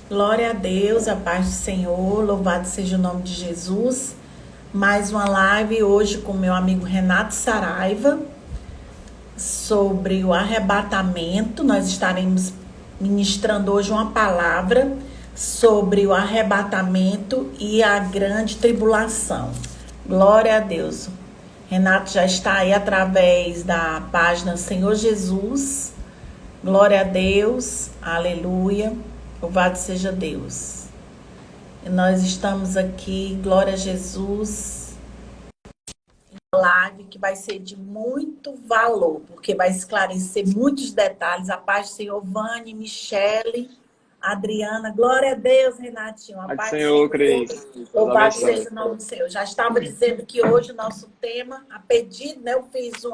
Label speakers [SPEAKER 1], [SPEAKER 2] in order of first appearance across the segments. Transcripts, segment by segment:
[SPEAKER 1] Glória a Deus, a paz do Senhor, louvado seja o nome de Jesus. Mais uma live hoje com meu amigo Renato Saraiva sobre o arrebatamento. Nós estaremos ministrando hoje uma palavra sobre o arrebatamento e a grande tribulação. Glória a Deus. Renato já está aí através da página Senhor Jesus. Glória a Deus, aleluia. Louvado seja Deus. E nós estamos aqui, glória a Jesus, uma live que vai ser de muito valor, porque vai esclarecer muitos detalhes. A paz do Senhor, Vânia, Michele, Adriana, glória a Deus, Renatinho, a
[SPEAKER 2] Pai do
[SPEAKER 1] paz do
[SPEAKER 2] Senhor,
[SPEAKER 1] Senhor,
[SPEAKER 2] Cris. Deus
[SPEAKER 1] louvado
[SPEAKER 2] abençoe.
[SPEAKER 1] seja o nome do Senhor. Já estava dizendo que hoje o nosso tema, a pedido, né, eu fiz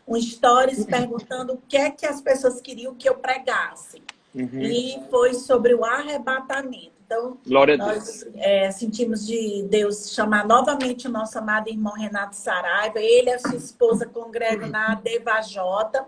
[SPEAKER 1] um stories perguntando o que é que as pessoas queriam que eu pregasse. E foi sobre o arrebatamento. Então,
[SPEAKER 2] Glória a
[SPEAKER 1] nós
[SPEAKER 2] Deus.
[SPEAKER 1] sentimos de Deus chamar novamente o nosso amado irmão Renato Saraiva. Ele e a sua esposa congregam na Devajota.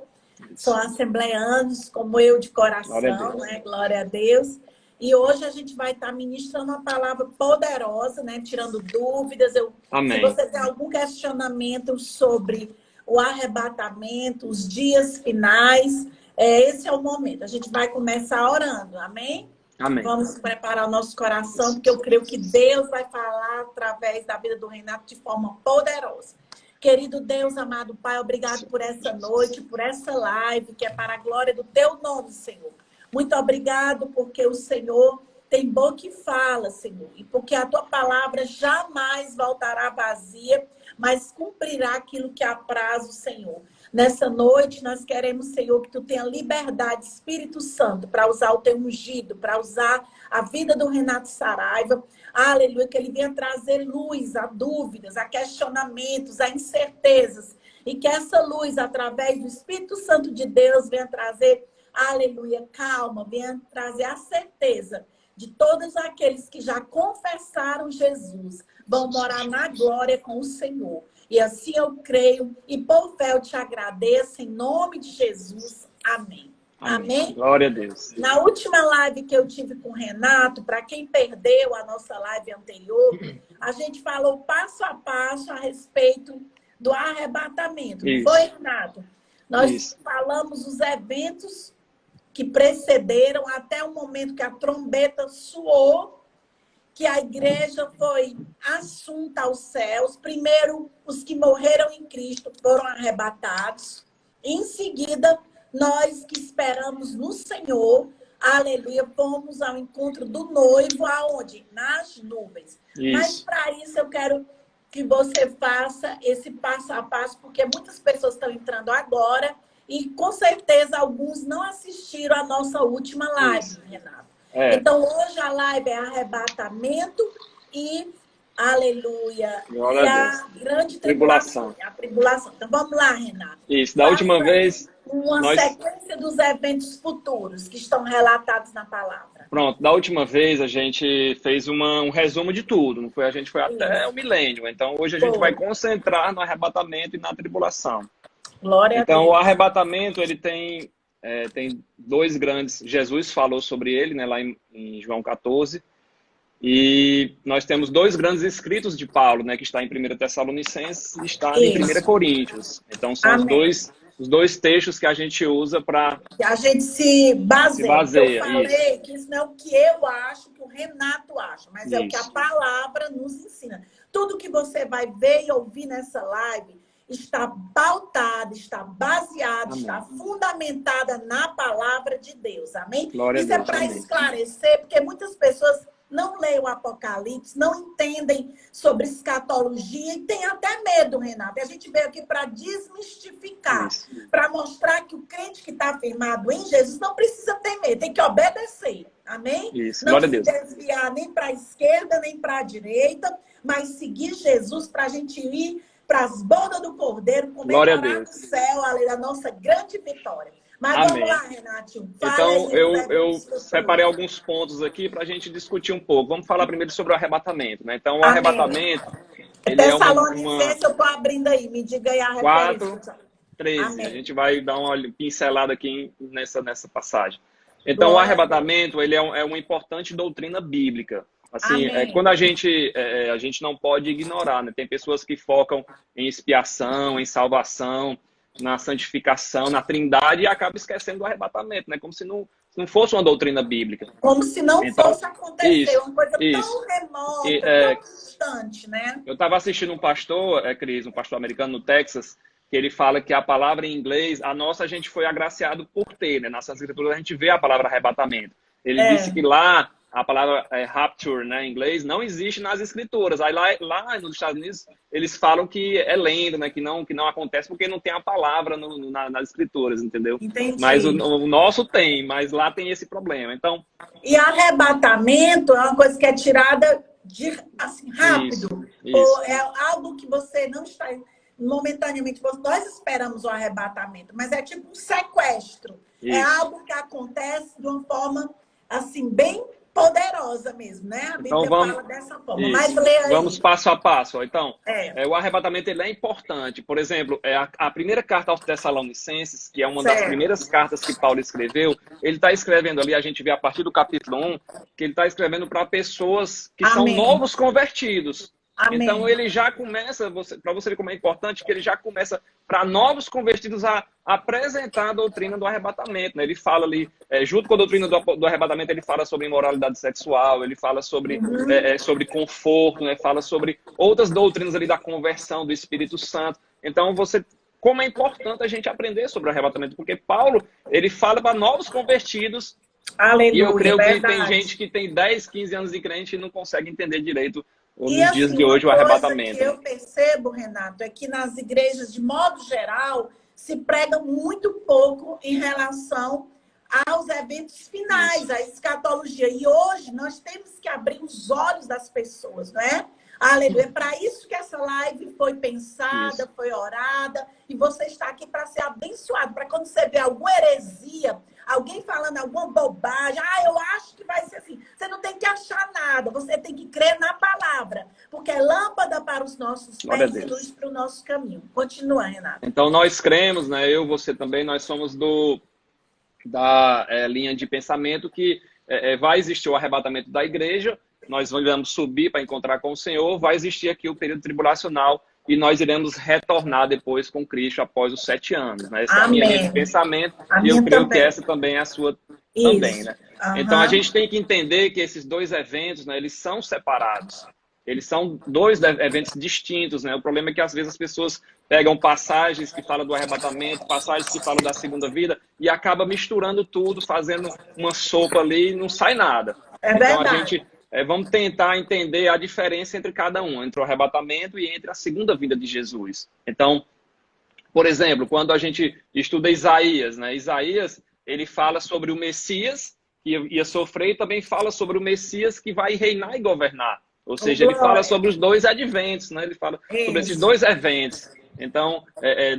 [SPEAKER 1] São assembleanos, como eu, de
[SPEAKER 2] Glória a
[SPEAKER 1] coração,
[SPEAKER 2] Deus.
[SPEAKER 1] né? Glória a Deus. E hoje a gente vai estar ministrando uma palavra poderosa, né? Tirando dúvidas. Se
[SPEAKER 2] Amém.
[SPEAKER 1] você tem algum questionamento sobre o arrebatamento, os dias finais, esse é o momento. A gente vai começar orando, amém?
[SPEAKER 2] Amém.
[SPEAKER 1] Vamos preparar o nosso coração, porque eu creio que Deus vai falar através da vida do Renato de forma poderosa. Querido Deus, amado Pai, obrigado por essa noite, por essa live, que é para a glória do Teu nome, Senhor. Muito obrigado, porque o Senhor tem boca e fala, Senhor, e porque a Tua palavra jamais voltará vazia, mas cumprirá aquilo que apraz o Senhor. Nessa noite, nós queremos, Senhor, que Tu tenha liberdade, Espírito Santo, para usar o Teu ungido, para usar a vida do Renato Saraiva. Aleluia, que ele venha trazer luz a dúvidas, a questionamentos, a incertezas. E que essa luz, através do Espírito Santo de Deus, venha trazer, aleluia, calma, venha trazer a certeza de todos aqueles que já confessaram Jesus, vão morar na glória com o Senhor. E assim eu creio e por fé eu te agradeço em nome de Jesus. Amém. Amém?
[SPEAKER 2] Glória a Deus.
[SPEAKER 1] Na última live que eu tive com o Renato, para quem perdeu a nossa live anterior, a gente falou passo a passo a respeito do arrebatamento. Não foi, Renato? Nós falamos os eventos que precederam até o momento que a trombeta soou, que a igreja foi assunta aos céus. Primeiro, os que morreram em Cristo foram arrebatados. Em seguida, nós que esperamos no Senhor, aleluia, fomos ao encontro do noivo, aonde? Nas nuvens. Mas para isso eu quero que você faça esse passo a passo, porque muitas pessoas estão entrando agora e com certeza alguns não assistiram a nossa última live, Renato. Então hoje a live é arrebatamento e aleluia,
[SPEAKER 2] glória
[SPEAKER 1] e
[SPEAKER 2] a
[SPEAKER 1] a grande tribulação. A tribulação. Então vamos lá, Renato.
[SPEAKER 2] Isso, da última vez
[SPEAKER 1] uma sequência dos eventos futuros que estão relatados na palavra.
[SPEAKER 2] Pronto, da última vez a gente fez um resumo de tudo, não foi? A gente foi até o milênio. Então hoje a gente vai concentrar no arrebatamento e na tribulação.
[SPEAKER 1] Glória a Deus.
[SPEAKER 2] Então o arrebatamento ele tem dois grandes. Jesus falou sobre ele, né, lá em João 14. E nós temos dois grandes escritos de Paulo, né, que está em 1 Tessalonicenses e está em 1 Coríntios. Então são os dois textos que a gente usa para...
[SPEAKER 1] Que a gente se baseia. Eu falei que isso não é o que eu acho, que o Renato acha, mas é o que a palavra nos ensina. Tudo que você vai ver e ouvir nessa live está pautada, está baseada, está fundamentada na palavra de Deus. Amém? Isso é para esclarecer, porque muitas pessoas não leem o Apocalipse, não entendem sobre escatologia e tem até medo, Renato. E a gente veio aqui para desmistificar, para mostrar que o crente que está firmado em Jesus não precisa ter medo, tem que obedecer. Amém? Não se desviar nem para a esquerda, nem para a direita, mas seguir Jesus para a gente ir para as bodas do Cordeiro, comemorar no céu a nossa grande vitória. Mas vamos lá, Renatinho.
[SPEAKER 2] Então, eu separei alguns pontos aqui para a gente discutir um pouco. Vamos falar primeiro sobre o arrebatamento, né? Então, o arrebatamento...
[SPEAKER 1] Tessalonicenses, eu estou abrindo aí. Me diga aí a referência.
[SPEAKER 2] 4:13. A gente vai dar uma pincelada aqui nessa passagem. Então, o arrebatamento, ele é uma importante doutrina bíblica. Assim, quando a gente não pode ignorar, né? Tem pessoas que focam em expiação, em salvação, na santificação, na trindade, e acabam esquecendo do arrebatamento, né? Como se não fosse uma doutrina bíblica.
[SPEAKER 1] Como se não fosse acontecer, uma coisa
[SPEAKER 2] isso.
[SPEAKER 1] tão remota, tão distante, né?
[SPEAKER 2] Eu estava assistindo um pastor, Cris, um pastor americano no Texas, que ele fala que a palavra em inglês, a gente foi agraciado por ter, né? Nas Santas Escrituras a gente vê a palavra arrebatamento. Ele disse que lá a palavra rapture, né, em inglês, não existe nas Escrituras. Aí lá nos Estados Unidos eles falam que é lenda, né? Que não acontece porque não tem a palavra nas Escrituras, entendeu?
[SPEAKER 1] Entendi.
[SPEAKER 2] Mas o nosso tem, mas lá tem esse problema. Então.
[SPEAKER 1] E arrebatamento é uma coisa que é tirada assim rápido.
[SPEAKER 2] Isso.
[SPEAKER 1] Ou é algo que você não está momentaneamente, nós esperamos o arrebatamento, mas é tipo um sequestro. Isso. É algo que acontece de uma forma assim bem poderosa mesmo, né? A Bíblia fala dessa forma. Mas lê aí.
[SPEAKER 2] Vamos passo a passo. Então, o arrebatamento ele é importante. Por exemplo, a primeira carta aos Tessalonicenses, que é uma das primeiras cartas que Paulo escreveu, ele está escrevendo ali, a gente vê a partir do capítulo 1, que ele está escrevendo para pessoas que são novos convertidos.
[SPEAKER 1] Amém.
[SPEAKER 2] Então ele já começa, para você ver como é importante, que ele já começa para novos convertidos a apresentar a doutrina do arrebatamento, né? Ele fala ali, junto com a doutrina do arrebatamento, ele fala sobre imoralidade sexual, ele fala sobre, sobre conforto, né? Fala sobre outras doutrinas ali da conversão do Espírito Santo. Então como é importante a gente aprender sobre o arrebatamento, porque Paulo, ele fala para novos convertidos.
[SPEAKER 1] Aleluia,
[SPEAKER 2] e eu creio que tem gente que tem 10, 15 anos de crente e não consegue entender direito nos dias de hoje o arrebatamento.
[SPEAKER 1] O que eu percebo, Renato, é que nas igrejas, de modo geral, se prega muito pouco em relação aos eventos finais, à escatologia. E hoje nós temos que abrir os olhos das pessoas, não é? Aleluia. É para isso que essa live foi pensada, foi orada, e você está aqui para ser abençoado, para quando você vê alguma heresia, alguém falando alguma bobagem, eu acho que vai ser assim. Você não tem que achar nada, você tem que crer na palavra, porque é lâmpada para os nossos pés e luz para o nosso caminho. Continua, Renato.
[SPEAKER 2] Então nós cremos, né? Eu, você também, nós somos da linha de pensamento que vai existir o arrebatamento da igreja, nós vamos subir para encontrar com o Senhor, vai existir aqui o período tribulacional e nós iremos retornar depois com Cristo após os 7 anos. Né? Essa é a minha linha de pensamento e eu creio que essa também é a sua também. Né? Então a gente tem que entender que esses dois eventos, né, eles são separados. Eles são dois eventos distintos, né? O problema é que às vezes as pessoas pegam passagens que falam do arrebatamento, passagens que falam da segunda vida e acaba misturando tudo, fazendo uma sopa ali e não sai nada. Então a gente vamos tentar entender a diferença entre cada um, entre o arrebatamento e entre a segunda vinda de Jesus. Então, por exemplo, quando a gente estuda Isaías, né? Isaías, ele fala sobre o Messias que ia sofrer e também fala sobre o Messias que vai reinar e governar. Ou seja, ele fala sobre os dois adventos, né? Ele fala sobre esses dois eventos. Então,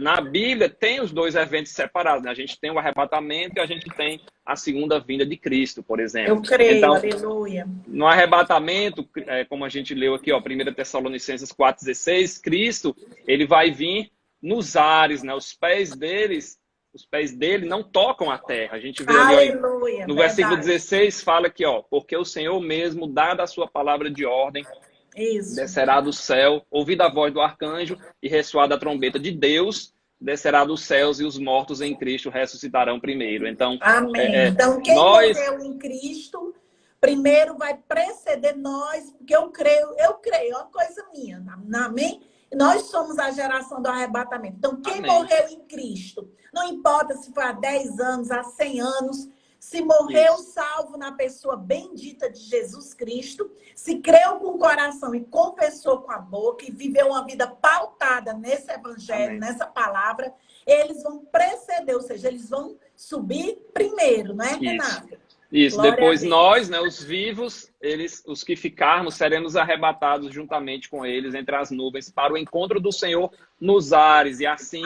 [SPEAKER 2] na Bíblia tem os dois eventos separados, né? A gente tem o arrebatamento e a gente tem a segunda vinda de Cristo, por exemplo.
[SPEAKER 1] Eu creio,
[SPEAKER 2] então,
[SPEAKER 1] aleluia.
[SPEAKER 2] No arrebatamento, como a gente leu aqui, 1 Tessalonicenses 4,16, Cristo, ele vai vir nos ares, né? Os pés dele não tocam a terra. A gente vê ali, ó, no versículo 16, fala aqui, porque o Senhor mesmo, dada a sua palavra de ordem, descerá do céu, ouvida a voz do arcanjo e ressoada a trombeta de Deus, descerá dos céus e os mortos em Cristo ressuscitarão primeiro. Então,
[SPEAKER 1] amém. Então, quem morreu em Cristo, primeiro vai preceder nós, porque eu creio, é uma coisa minha, amém? Nós somos a geração do arrebatamento. Então, quem morreu em Cristo, não importa se foi há 10 anos, há 100 anos, se morreu salvo na pessoa bendita de Jesus Cristo, se creu com o coração e confessou com a boca e viveu uma vida pautada nesse evangelho, nessa palavra, eles vão preceder, ou seja, eles vão subir primeiro, não é, Renato?
[SPEAKER 2] Isso, depois nós, né, os vivos, os que ficarmos, seremos arrebatados juntamente com eles entre as nuvens para o encontro do Senhor nos ares e assim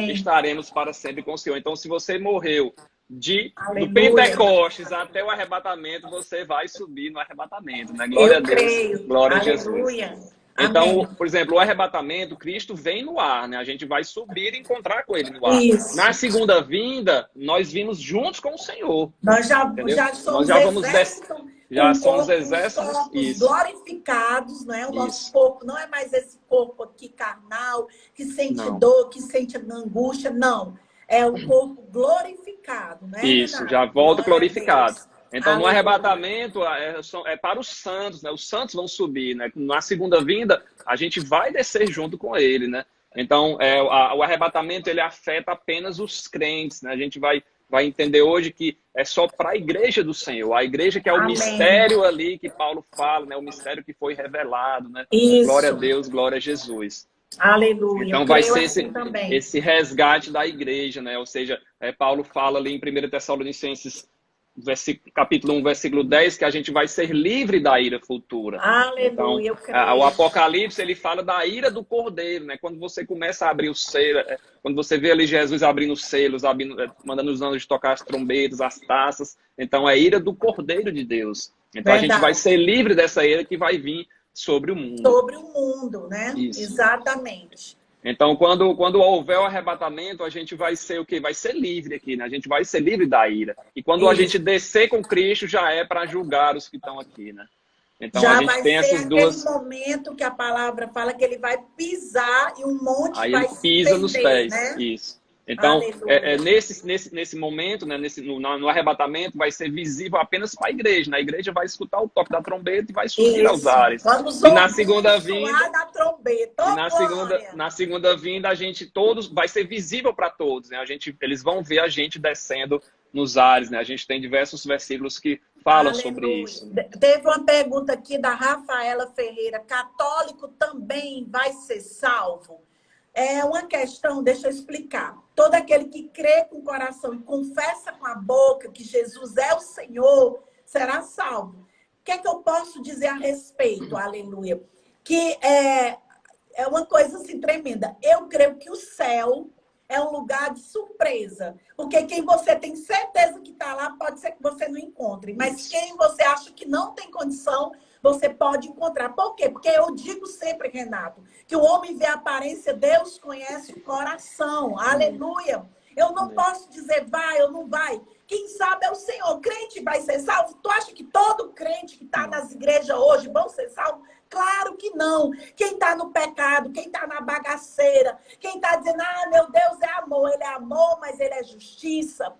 [SPEAKER 2] estaremos para sempre com o Senhor. Então, se você morreu do Pentecostes até o arrebatamento, você vai subir no arrebatamento, né? Glória a Deus, glória a Jesus.
[SPEAKER 1] Amém.
[SPEAKER 2] Então, por exemplo, o arrebatamento, Cristo vem no ar, né? A gente vai subir e encontrar com ele no ar.
[SPEAKER 1] Isso.
[SPEAKER 2] Na segunda vinda, nós vimos juntos com o Senhor.
[SPEAKER 1] Nós
[SPEAKER 2] Entendeu?
[SPEAKER 1] já
[SPEAKER 2] Nós
[SPEAKER 1] somos
[SPEAKER 2] já vamos
[SPEAKER 1] exército,
[SPEAKER 2] já
[SPEAKER 1] com
[SPEAKER 2] somos
[SPEAKER 1] corpos,
[SPEAKER 2] exércitos.
[SPEAKER 1] corpos
[SPEAKER 2] Isso.
[SPEAKER 1] glorificados, não é? O nosso
[SPEAKER 2] Isso.
[SPEAKER 1] corpo não é mais esse corpo aqui carnal, que sente
[SPEAKER 2] Não.
[SPEAKER 1] dor, que sente angústia, não. É o corpo glorificado, né,
[SPEAKER 2] Isso,
[SPEAKER 1] Renato?
[SPEAKER 2] já volta
[SPEAKER 1] Glória a
[SPEAKER 2] glorificado.
[SPEAKER 1] Deus.
[SPEAKER 2] Então, no
[SPEAKER 1] Aleluia.
[SPEAKER 2] arrebatamento, é para os santos, né? Os santos vão subir, né? Na segunda vinda, a gente vai descer junto com ele, né? Então, o arrebatamento, ele afeta apenas os crentes, né? A gente vai entender hoje que é só para a igreja do Senhor. A igreja que é o
[SPEAKER 1] Amém.
[SPEAKER 2] mistério ali que Paulo fala, né? O mistério que foi revelado, né?
[SPEAKER 1] Isso.
[SPEAKER 2] Glória a Deus, glória a Jesus.
[SPEAKER 1] Aleluia.
[SPEAKER 2] Então
[SPEAKER 1] Eu
[SPEAKER 2] vai
[SPEAKER 1] creio
[SPEAKER 2] ser
[SPEAKER 1] assim também.
[SPEAKER 2] esse resgate da igreja, né? Ou seja, Paulo fala ali em 1 Tessalonicenses, capítulo 1, versículo 10, que a gente vai ser livre da ira futura.
[SPEAKER 1] Aleluia,
[SPEAKER 2] Então,
[SPEAKER 1] eu creio.
[SPEAKER 2] o Apocalipse, ele fala da ira do Cordeiro, né? Quando você começa a abrir o selo, quando você vê ali Jesus abrindo os selos, mandando os anjos tocar as trombetas, as taças, então é a ira do Cordeiro de Deus. Então
[SPEAKER 1] Verdade.
[SPEAKER 2] a gente vai ser livre dessa ira que vai vir sobre o mundo.
[SPEAKER 1] Sobre o mundo, né?
[SPEAKER 2] Isso.
[SPEAKER 1] Exatamente.
[SPEAKER 2] Então, quando houver o arrebatamento, a gente vai ser o quê? Vai ser livre aqui, né? A gente vai ser livre da ira. E quando a gente descer com Cristo, já é para julgar os que estão aqui, né? Então,
[SPEAKER 1] já
[SPEAKER 2] a gente
[SPEAKER 1] vai
[SPEAKER 2] tem
[SPEAKER 1] ser
[SPEAKER 2] essas duas...
[SPEAKER 1] aquele momento que a palavra fala que ele vai pisar e um monte
[SPEAKER 2] Aí
[SPEAKER 1] vai
[SPEAKER 2] ele
[SPEAKER 1] se
[SPEAKER 2] pisa nos
[SPEAKER 1] perder,
[SPEAKER 2] pés,
[SPEAKER 1] né?
[SPEAKER 2] isso. Então,
[SPEAKER 1] Aleluia.
[SPEAKER 2] nesse momento, né, no arrebatamento, vai ser visível apenas para a igreja. A igreja vai escutar o toque da trombeta e vai subir aos ares.
[SPEAKER 1] Vamos
[SPEAKER 2] E na segunda vinda,
[SPEAKER 1] da trombeta.
[SPEAKER 2] na segunda vinda, a gente todos vai ser visível para todos, né? Eles vão ver a gente descendo nos ares, né? A gente tem diversos versículos que falam sobre isso.
[SPEAKER 1] Teve uma pergunta aqui da Rafaela Ferreira: católico também vai ser salvo? É uma questão, deixa eu explicar. Todo aquele que crê com o coração e confessa com a boca que Jesus é o Senhor, será salvo. O que é que eu posso dizer a respeito? Aleluia. Que é uma coisa assim tremenda. Eu creio que o céu é um lugar de surpresa. Porque quem você tem certeza que está lá, pode ser que você não encontre. Mas quem você acha que não tem condição, você pode encontrar. Por quê? Porque eu digo sempre, Renato, que o homem vê a aparência, Deus conhece o coração. Aleluia. Eu não posso dizer vai ou não vai. Quem sabe é o Senhor. O crente vai ser salvo? Tu acha que todo crente que está nas igrejas hoje vão ser salvos? Claro que não. Quem está no pecado, quem está na bagaceira, quem está dizendo, meu Deus é amor. Ele é amor, mas ele é justiça.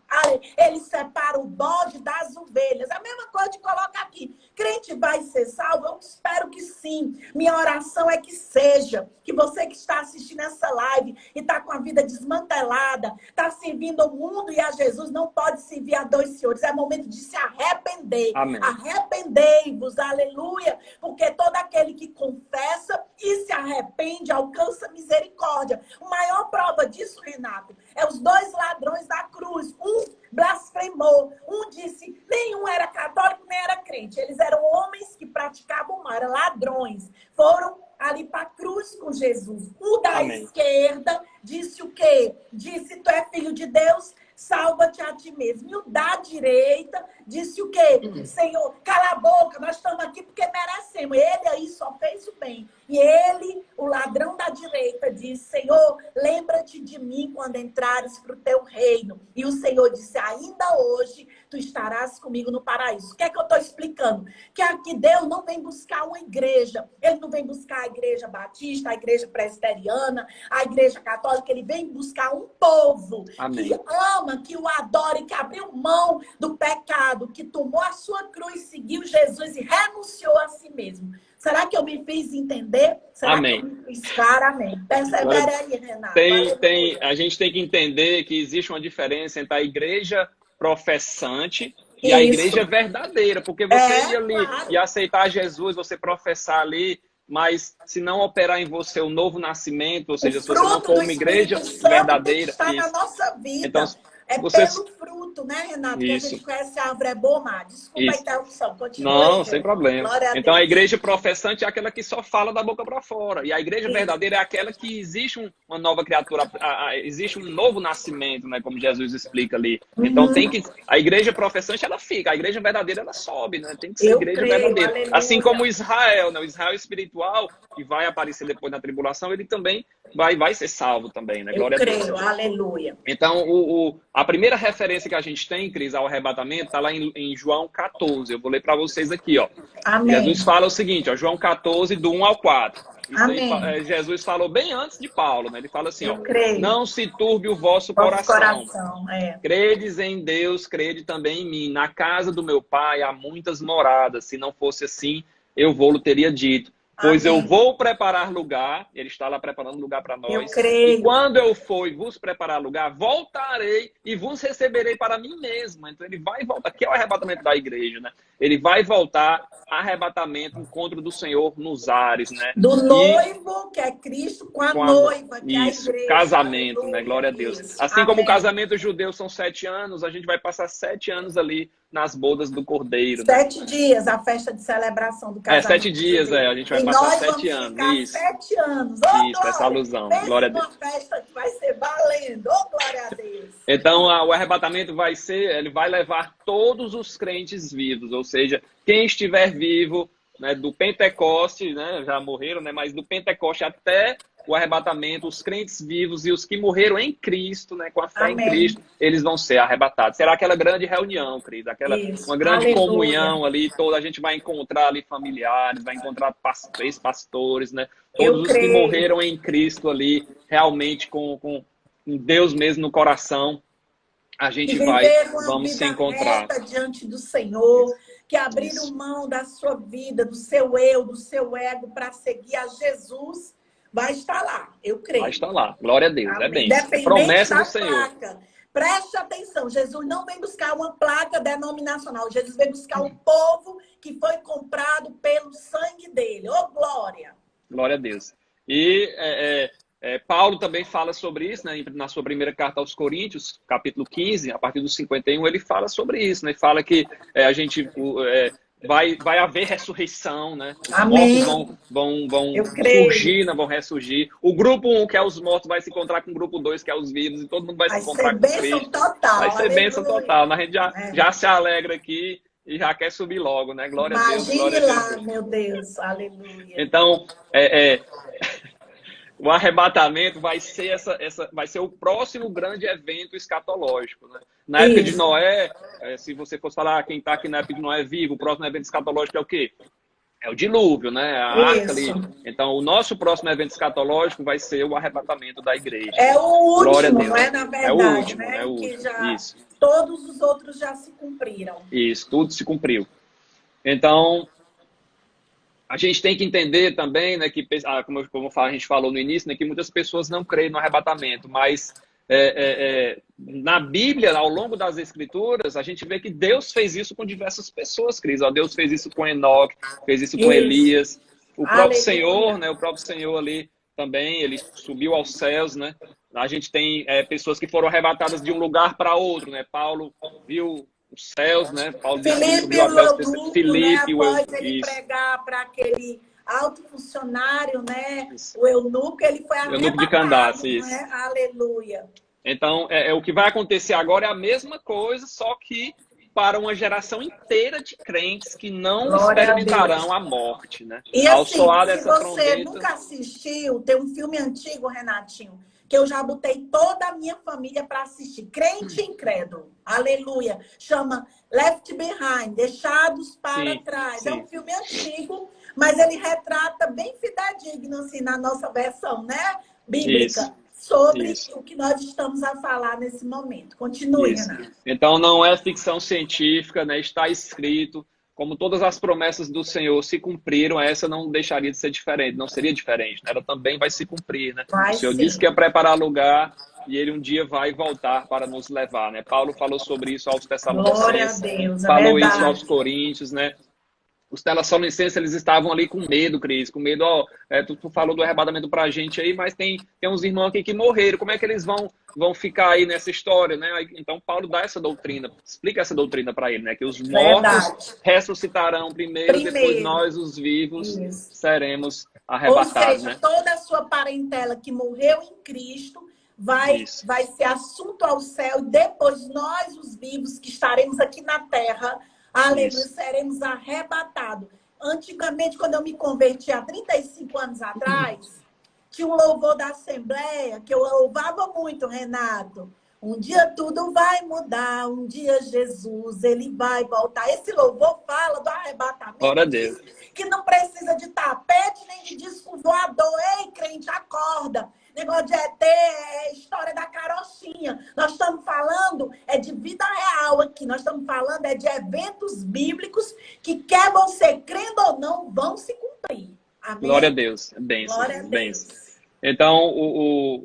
[SPEAKER 1] Ele separa o bode das ovelhas. A mesma coisa de colocar aqui. Crente vai ser salvo? Eu espero que sim. Minha oração é que seja. Que você que está assistindo essa live e está com a vida desmantelada, está servindo ao mundo e a Jesus, não pode servir a dois senhores. É momento de se arrepender.
[SPEAKER 2] Amém.
[SPEAKER 1] Arrependei-vos, aleluia. Porque todo aquele que confessa e se arrepende alcança misericórdia. A maior prova disso, Renato, é os dois ladrões da cruz. Um blasfemou, um disse, nenhum era católico, nem era crente. Eles eram homens que praticavam mal, eram ladrões. Foram ali para a cruz com Jesus. O da esquerda disse o quê? Disse, tu é filho de Deus, salva-te a ti mesmo. E o da direita disse o quê? Senhor, cala a boca, nós estamos aqui porque merecemos. Ele aí só fez o bem. E ele, o ladrão da direita, disse, Senhor, lembra-te de mim quando entrares para o teu reino. E o Senhor disse, ainda hoje tu estarás comigo no paraíso. O que é que eu estou explicando? Que aqui Deus não vem buscar uma igreja. Ele não vem buscar a igreja batista, a igreja presbiteriana, a igreja católica. Ele vem buscar um povo que ama, que o adore, que abriu mão do pecado, que tomou a sua cruz, seguiu Jesus e renunciou a si mesmo. Será que eu me fiz entender? Será
[SPEAKER 2] Amém.
[SPEAKER 1] que eu me fiz claro? Amém. Persevere aí, Renato.
[SPEAKER 2] A gente tem que entender que existe uma diferença entre a igreja professante e a igreja verdadeira. Porque você ir ali e aceitar Jesus, você professar ali, mas se não operar em você o novo nascimento, ou seja, se você não for uma igreja verdadeira...
[SPEAKER 1] Está na nossa vida.
[SPEAKER 2] Então,
[SPEAKER 1] É
[SPEAKER 2] Vocês...
[SPEAKER 1] pelo fruto, né, Renato?
[SPEAKER 2] Isso.
[SPEAKER 1] Que a gente conhece a árvore é boa, Mar. Desculpa a
[SPEAKER 2] Isso.
[SPEAKER 1] interrupção. Continua.
[SPEAKER 2] Não,
[SPEAKER 1] aí,
[SPEAKER 2] sem problema.
[SPEAKER 1] Glória a
[SPEAKER 2] Então a
[SPEAKER 1] Deus.
[SPEAKER 2] igreja professante é aquela que só fala da boca para fora. E a igreja verdadeira é aquela que existe uma nova criatura, existe um novo nascimento, né? Como Jesus explica ali. Então tem que. A igreja professante ela fica, a igreja verdadeira ela sobe, né? Tem que ser a igreja verdadeira.
[SPEAKER 1] Aleluia.
[SPEAKER 2] Assim como Israel, né? O Israel espiritual, que vai aparecer depois na tribulação, ele também vai ser salvo também, né? Glória
[SPEAKER 1] Eu creio,
[SPEAKER 2] a Deus.
[SPEAKER 1] aleluia.
[SPEAKER 2] Então, a primeira referência que a gente tem, Cris, ao arrebatamento, está lá em João 14. Eu vou ler para vocês aqui, ó.
[SPEAKER 1] Amém.
[SPEAKER 2] Jesus fala o seguinte, ó, João 14, do 1 ao 4. Isso
[SPEAKER 1] Amém.
[SPEAKER 2] aí, Jesus falou bem antes de Paulo, né? Ele fala assim, ó,
[SPEAKER 1] creio.
[SPEAKER 2] não se turbe o vosso coração.
[SPEAKER 1] É.
[SPEAKER 2] Credes em Deus, crede também em mim. Na casa do meu pai há muitas moradas. Se não fosse assim, eu vou-lhe teria dito. Pois
[SPEAKER 1] Amém.
[SPEAKER 2] eu vou preparar lugar, ele está lá preparando lugar para nós.
[SPEAKER 1] Eu creio.
[SPEAKER 2] E quando eu for e vos preparar lugar, voltarei e vos receberei para mim mesmo. Então ele vai voltar, que é o arrebatamento da igreja, né? Ele vai voltar, arrebatamento, encontro do Senhor nos ares, né?
[SPEAKER 1] Do noivo, que é Cristo, com a noiva, que
[SPEAKER 2] isso,
[SPEAKER 1] é a igreja.
[SPEAKER 2] casamento, né? Glória a Deus.
[SPEAKER 1] Isso.
[SPEAKER 2] Assim como o casamento judeu são 7 anos, a gente vai passar 7 anos ali nas bodas do Cordeiro.
[SPEAKER 1] 7 dias, a festa de celebração do casamento.
[SPEAKER 2] 7 dias, a gente vai passar 7 anos.
[SPEAKER 1] Isso. 7 anos.
[SPEAKER 2] Isso, essa alusão. Glória a Deus.
[SPEAKER 1] Uma festa que vai ser valendo. Glória a Deus.
[SPEAKER 2] Então, o arrebatamento ele vai levar todos os crentes vivos, ou seja, quem estiver vivo, né, do Pentecoste, né, já morreram, né, mas do Pentecoste até o arrebatamento, os crentes vivos e os que morreram em Cristo, né, com a fé
[SPEAKER 1] Amém.
[SPEAKER 2] em Cristo, eles vão ser arrebatados. Será aquela grande reunião, Cris, uma grande
[SPEAKER 1] Aleluia.
[SPEAKER 2] comunhão ali, toda a gente vai encontrar ali familiares, vai encontrar ex-pastores, né, todos os que morreram em Cristo ali, realmente com Deus mesmo no coração, a gente vamos se encontrar
[SPEAKER 1] diante do Senhor, que abriram mão da sua vida, do seu eu, do seu ego, para seguir a Jesus, vai estar lá, eu creio.
[SPEAKER 2] Vai estar lá, glória a Deus,
[SPEAKER 1] Amém.
[SPEAKER 2] É bem. Promessa do Senhor.
[SPEAKER 1] Placa. Preste atenção, Jesus não vem buscar uma placa denominacional, Jesus vem buscar um povo que foi comprado pelo sangue dele. Ô, glória!
[SPEAKER 2] Glória a Deus. E Paulo também fala sobre isso, né? Na sua primeira carta aos Coríntios, capítulo 15, a partir do 51, ele fala sobre isso, né? Ele fala que a gente vai haver ressurreição, né? Os
[SPEAKER 1] Amém.
[SPEAKER 2] mortos vão surgir, né? Vão ressurgir. O grupo 1, que é os mortos, vai se encontrar com o grupo 2, que é os vivos, e todo mundo vai se encontrar com Cristo.
[SPEAKER 1] Total,
[SPEAKER 2] vai ser bênção total. A gente já se alegra aqui e já quer subir logo, né? Glória a Deus.
[SPEAKER 1] Imagine
[SPEAKER 2] glória
[SPEAKER 1] lá,
[SPEAKER 2] a Deus.
[SPEAKER 1] meu Deus. Aleluia.
[SPEAKER 2] Então, o arrebatamento vai ser vai ser o próximo grande evento escatológico, né? Na época de Noé, se você fosse falar quem está aqui na época de Noé vivo, o próximo evento escatológico é o quê? É o dilúvio, né? A arca ali. Então, o nosso próximo evento escatológico vai ser o arrebatamento da igreja.
[SPEAKER 1] É o último,
[SPEAKER 2] não é?
[SPEAKER 1] Na verdade.
[SPEAKER 2] É o último,
[SPEAKER 1] né?
[SPEAKER 2] É o último.
[SPEAKER 1] Isso. Todos os outros já se cumpriram.
[SPEAKER 2] Isso, tudo se cumpriu. Então, a gente tem que entender também, né, que, como a gente falou no início, né, que muitas pessoas não creem no arrebatamento, mas na Bíblia, ao longo das Escrituras, a gente vê que Deus fez isso com diversas pessoas, Cris. Deus fez isso com Enoque, fez isso com Elias. O próprio Senhor, né, o próprio Senhor ali também, ele subiu aos céus, né? A gente tem pessoas que foram arrebatadas de um lugar para outro, né? Paulo viu os céus, né? Paulo
[SPEAKER 1] Filipe, após ele pregar para aquele alto funcionário, né? Isso. O eunuco, ele foi arrebatado.
[SPEAKER 2] Eunuco de Candace, isso.
[SPEAKER 1] Né? Aleluia.
[SPEAKER 2] Então, o que vai acontecer agora é a mesma coisa, só que para uma geração inteira de crentes que não experimentarão a morte, né?
[SPEAKER 1] E assim, se você nunca assistiu, tem um filme antigo, Renatinho, que eu já botei toda a minha família para assistir. Crente incrédulo. Aleluia. Chama Left Behind, Deixados para Trás. É um filme antigo, mas ele retrata bem fidedigno, assim, na nossa versão, né? Bíblica. Sobre o que nós estamos a falar nesse momento. Continue, Renato.
[SPEAKER 2] Então, não é ficção científica, né? Está escrito. Como todas as promessas do Senhor se cumpriram, essa não deixaria de ser diferente, não seria diferente, né? Ela também vai se cumprir, né? O Senhor disse que ia preparar lugar e ele um dia vai voltar para nos levar, né? Paulo falou sobre isso aos Tessalonicenses, falou isso aos Coríntios, né? os Tesalonicenses, eles estavam ali com medo, Cris, com medo, ó, tu falou do arrebatamento pra gente aí, mas tem uns irmãos aqui que morreram, como é que eles vão ficar aí nessa história, né? Então Paulo dá essa doutrina, explica essa doutrina para ele, né? Que os mortos ressuscitarão primeiro, depois nós, os vivos, seremos arrebatados.
[SPEAKER 1] Ou seja,
[SPEAKER 2] né?
[SPEAKER 1] Toda a sua parentela que morreu em Cristo vai ser assunto ao céu, e depois nós, os vivos, que estaremos aqui na terra, aleluia, seremos arrebatados. Antigamente, quando eu me converti há 35 anos atrás, tinha um louvor da Assembleia que eu louvava muito, Renato. Um dia tudo vai mudar, um dia Jesus, ele vai voltar. Esse louvor fala do arrebatamento.
[SPEAKER 2] Glória a Deus.
[SPEAKER 1] Que não precisa de tapete nem de disco voador. Ei, crente, acorda. Negócio de ET é história da carochinha. Nós estamos falando de vida real aqui. Nós estamos falando de eventos bíblicos que, quer você crendo ou não, vão se cumprir. Amém?
[SPEAKER 2] Glória a Deus. Bênção.
[SPEAKER 1] Glória a Deus.
[SPEAKER 2] Bênção. Então,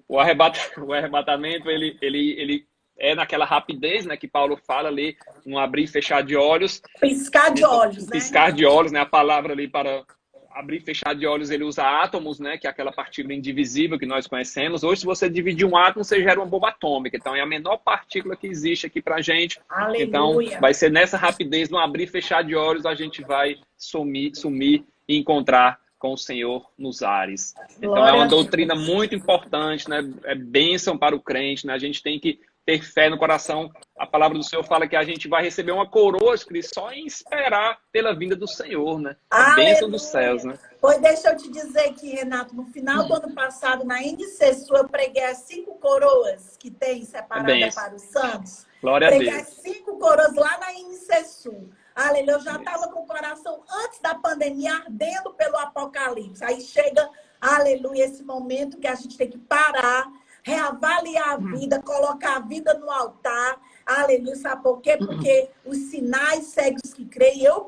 [SPEAKER 2] o arrebatamento, ele é naquela rapidez, né, que Paulo fala ali, no abrir e fechar de olhos.
[SPEAKER 1] Piscar de olhos, né?
[SPEAKER 2] Piscar de olhos, né? A palavra ali para abrir e fechar de olhos, ele usa átomos, né? Que é aquela partícula indivisível que nós conhecemos. Hoje, se você dividir um átomo, você gera uma bomba atômica. Então, é a menor partícula que existe aqui pra gente.
[SPEAKER 1] Aleluia.
[SPEAKER 2] Então, vai ser nessa rapidez, no abrir e fechar de olhos, a gente vai sumir e encontrar com o Senhor nos ares. Então, é uma doutrina muito importante, né? É bênção para o crente, né? A gente tem que ter fé no coração. A palavra do Senhor fala que a gente vai receber uma coroa, Cristo, só em esperar pela vinda do Senhor, né? A bênção dos céus, né?
[SPEAKER 1] Pois deixa eu te dizer que, Renato, no final do ano passado, na NCSU, eu preguei as 5 coroas que tem separada para os santos.
[SPEAKER 2] Glória a Deus.
[SPEAKER 1] Preguei as 5 coroas lá na NCSU. Aleluia, eu já estava com o coração, antes da pandemia, ardendo pelo apocalipse. Aí chega, aleluia, esse momento que a gente tem que parar, reavaliar a vida, colocar a vida no altar. Aleluia, sabe por quê? Porque os sinais seguem os que creem. Eu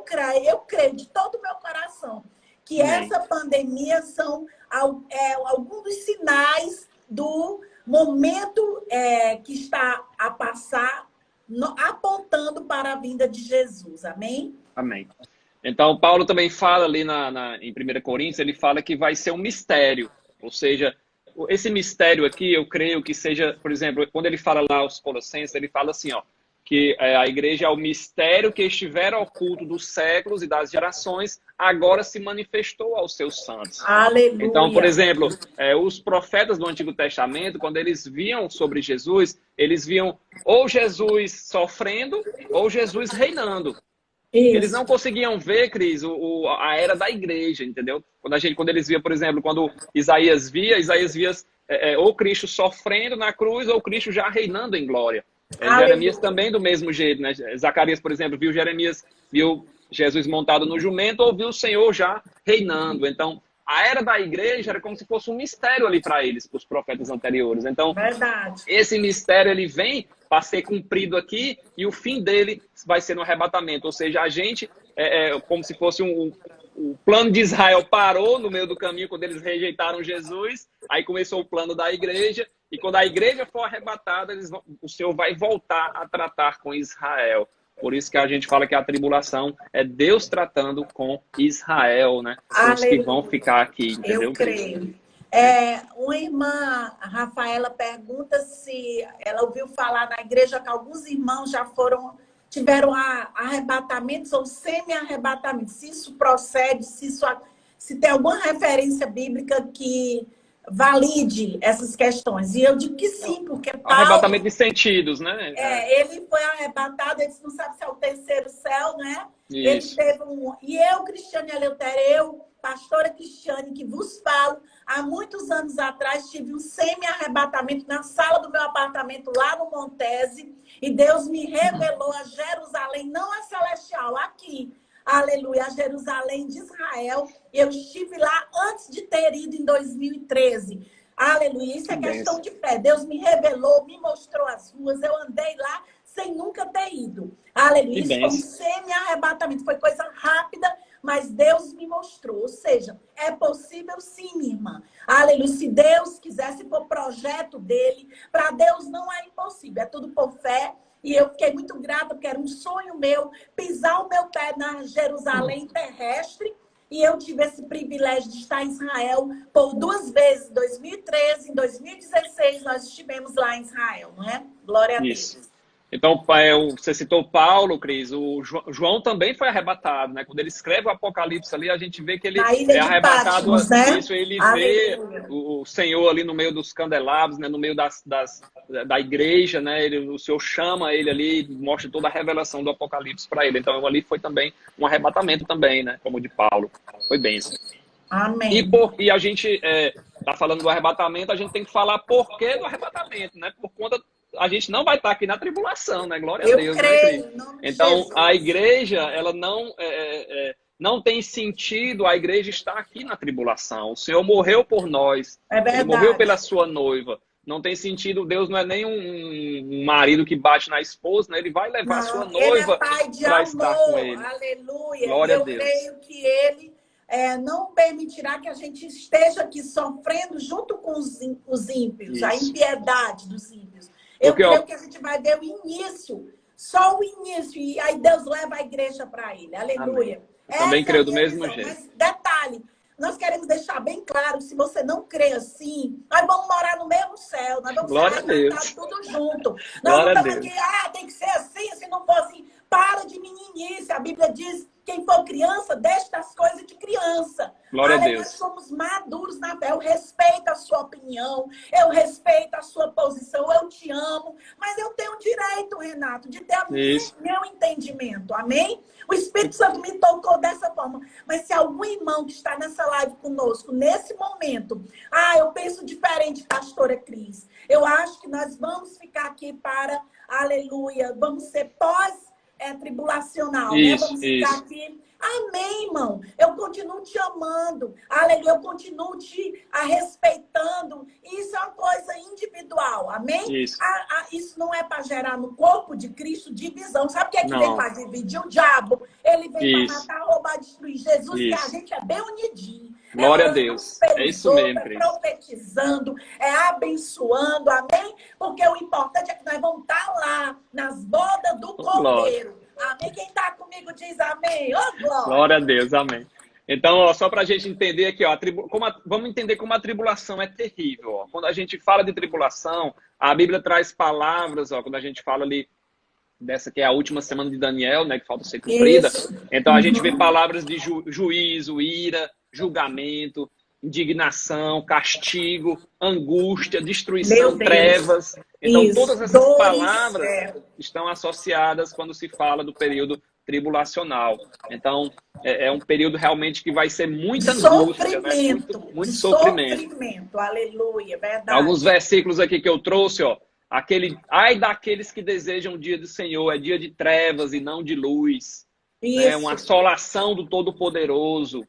[SPEAKER 1] creio de todo o meu coração que essa pandemia são alguns dos sinais do momento que está a passar, apontando para a vinda de Jesus. Amém?
[SPEAKER 2] Amém. Então, Paulo também fala ali em 1 Coríntios, ele fala que vai ser um mistério. Ou seja, esse mistério aqui, eu creio que seja, por exemplo, quando ele fala lá aos Colossenses, ele fala assim, ó, que a igreja é o mistério que estiver oculto dos séculos e das gerações, agora se manifestou aos seus santos.
[SPEAKER 1] Aleluia.
[SPEAKER 2] Então, por exemplo, os profetas do Antigo Testamento, quando eles viam sobre Jesus, eles viam ou Jesus sofrendo ou Jesus reinando. Isso. Eles não conseguiam ver, Cris, a era da igreja, entendeu? Quando eles viam, por exemplo, quando Isaías via ou Cristo sofrendo na cruz ou Cristo já reinando em glória. Jeremias também do mesmo jeito, né? Zacarias, por exemplo, viu Jesus montado no jumento ou viu o Senhor já reinando. Então, a era da igreja era como se fosse um mistério ali para eles, para os profetas anteriores. Então, esse mistério ele vem para ser cumprido aqui e o fim dele vai ser no arrebatamento. Ou seja, a gente, como se fosse o plano de Israel parou no meio do caminho quando eles rejeitaram Jesus, aí começou o plano da igreja, e quando a igreja for arrebatada, o Senhor vai voltar a tratar com Israel. Por isso que a gente fala que a tribulação é Deus tratando com Israel, né? Os que vão ficar aqui, entendeu?
[SPEAKER 1] Eu creio. Uma irmã, a Rafaela, pergunta se ela ouviu falar na igreja que alguns irmãos já tiveram arrebatamentos ou semi-arrebatamentos. Se isso procede, se tem alguma referência bíblica que valide essas questões. E eu digo que sim, porque Paulo...
[SPEAKER 2] Arrebatamento de sentidos, né?
[SPEAKER 1] Ele foi arrebatado, ele não sabe se é o terceiro céu, né?
[SPEAKER 2] Isso.
[SPEAKER 1] Ele teve E eu, Cristiane Eleutério, pastora Cristiane, que vos falo, há muitos anos atrás tive um semi-arrebatamento na sala do meu apartamento lá no Montese, e Deus me revelou a Jerusalém, não a celestial, aqui. Aleluia, a Jerusalém de Israel. Eu estive lá antes de ter ido em 2013. Aleluia, isso é questão de fé. Deus me revelou, me mostrou as ruas. Eu andei lá sem nunca ter ido. Aleluia, isso foi um semi-arrebatamento. Foi coisa rápida, mas Deus me mostrou. Ou seja, é possível sim, minha irmã. Aleluia, se Deus quiser, se for projeto dele, para Deus não é impossível. É tudo por fé. E eu fiquei muito grata, porque era um sonho meu pisar o meu pé na Jerusalém terrestre. E eu tive esse privilégio de estar em Israel por 2 vezes, em 2013, em 2016, nós estivemos lá em Israel, não é? Glória a
[SPEAKER 2] Isso.
[SPEAKER 1] Deus.
[SPEAKER 2] Então, você citou Paulo, Cris, o João também foi arrebatado, né? Quando ele escreve o Apocalipse ali, a gente vê que ele
[SPEAKER 1] Na ilha
[SPEAKER 2] é
[SPEAKER 1] de
[SPEAKER 2] arrebatado,
[SPEAKER 1] Patmos, né?
[SPEAKER 2] isso, ele vê
[SPEAKER 1] Aleluia.
[SPEAKER 2] o Senhor ali no meio dos candelabros, né? No meio da igreja, né? O Senhor chama ele ali, mostra toda a revelação do Apocalipse para ele. Então, ali foi também um arrebatamento também, né? Como o de Paulo. Foi bênção.
[SPEAKER 1] Amém.
[SPEAKER 2] E a gente tá falando do arrebatamento, a gente tem que falar por que do arrebatamento, né? Por conta a gente não vai estar aqui na tribulação, né? Glória a
[SPEAKER 1] Eu
[SPEAKER 2] Deus, né, Cris?
[SPEAKER 1] creio, em nome de
[SPEAKER 2] Então,
[SPEAKER 1] Jesus.
[SPEAKER 2] a igreja, ela não tem sentido a igreja estar aqui na tribulação. O Senhor morreu por nós.
[SPEAKER 1] É
[SPEAKER 2] Ele morreu
[SPEAKER 1] verdade.
[SPEAKER 2] pela sua noiva. Não tem sentido, Deus não é nem um marido que bate na esposa, né? Ele vai levar a sua
[SPEAKER 1] Não, ele é
[SPEAKER 2] noiva
[SPEAKER 1] pai de
[SPEAKER 2] para estar com
[SPEAKER 1] amor.
[SPEAKER 2] ele.
[SPEAKER 1] Aleluia. E
[SPEAKER 2] Glória a
[SPEAKER 1] eu
[SPEAKER 2] Deus.
[SPEAKER 1] creio que ele não permitirá que a gente esteja aqui sofrendo junto com os ímpios, a
[SPEAKER 2] Isso.
[SPEAKER 1] impiedade dos ímpios. Eu
[SPEAKER 2] Porque, ó,
[SPEAKER 1] creio que a gente vai ver o início, só o início, e aí Deus leva a igreja para ele.
[SPEAKER 2] amém.
[SPEAKER 1] Aleluia.
[SPEAKER 2] Eu também
[SPEAKER 1] Essa é a
[SPEAKER 2] creio do
[SPEAKER 1] minha
[SPEAKER 2] mesmo
[SPEAKER 1] visão.
[SPEAKER 2] jeito.
[SPEAKER 1] Mas detalhe, nós queremos deixar bem claro, se você não crê assim, nós vamos morar no mesmo céu, nós vamos ser
[SPEAKER 2] Glória a
[SPEAKER 1] arrebatados
[SPEAKER 2] Deus.
[SPEAKER 1] tudo junto. Nós não
[SPEAKER 2] Glória a
[SPEAKER 1] estamos
[SPEAKER 2] Deus.
[SPEAKER 1] aqui, tem que ser assim, se não for assim, para de meninice. A Bíblia diz, quem for criança, deixe das coisas de criança.
[SPEAKER 2] Glória a
[SPEAKER 1] Aleluia, nós
[SPEAKER 2] Deus.
[SPEAKER 1] somos maduros na fé. Eu respeito a sua opinião, eu respeito a sua posição, eu te amo, mas eu tenho o direito, Renato, de ter
[SPEAKER 2] Isso.
[SPEAKER 1] meu entendimento, amém? O Espírito Santo me tocou dessa forma. Mas se algum irmão que está nessa live conosco, nesse momento, eu penso diferente, pastora Cris, eu acho que nós vamos ficar aqui para, aleluia, vamos ser tribulacional, né? Vamos ficar
[SPEAKER 2] Isso.
[SPEAKER 1] aqui. Amém, irmão. Eu continuo te amando. Aleluia. Eu continuo te respeitando. Isso é uma coisa individual. Amém?
[SPEAKER 2] Isso.
[SPEAKER 1] Isso não é para gerar no corpo de Cristo divisão. Sabe o que é que vem
[SPEAKER 2] Não.
[SPEAKER 1] para dividir? O diabo. Ele vem para
[SPEAKER 2] Isso.
[SPEAKER 1] matar, roubar, destruir. Jesus, que a
[SPEAKER 2] Isso.
[SPEAKER 1] gente é bem unidinho.
[SPEAKER 2] Glória a
[SPEAKER 1] Orando
[SPEAKER 2] Deus.
[SPEAKER 1] uns pelos
[SPEAKER 2] É isso
[SPEAKER 1] outros,
[SPEAKER 2] mesmo, Cris.
[SPEAKER 1] profetizando, abençoando. Amém? Porque o importante é que nós vamos estar lá nas bodas do Cordeiro. Amém? Quem está comigo diz amém. Oh, glória.
[SPEAKER 2] Glória a Deus, amém. Então, ó, só para a gente entender aqui, ó, vamos entender como a tribulação é terrível. Ó. Quando a gente fala de tribulação, a Bíblia traz palavras, ó, quando a gente fala ali dessa que é a última semana de Daniel, né, que falta ser cumprida.
[SPEAKER 1] Isso.
[SPEAKER 2] Então, a gente vê palavras de juízo, ira, julgamento, indignação, castigo, angústia, destruição, trevas. Então,
[SPEAKER 1] Isso.
[SPEAKER 2] todas essas palavras estão associadas quando se fala do período tribulacional. Então, é um período realmente que vai ser muita angústia, né? Muito sofrimento.
[SPEAKER 1] Aleluia, verdade.
[SPEAKER 2] Alguns versículos aqui que eu trouxe, ó. Ai daqueles que desejam o dia do Senhor, é dia de trevas e não de luz. É uma assolação do Todo-Poderoso.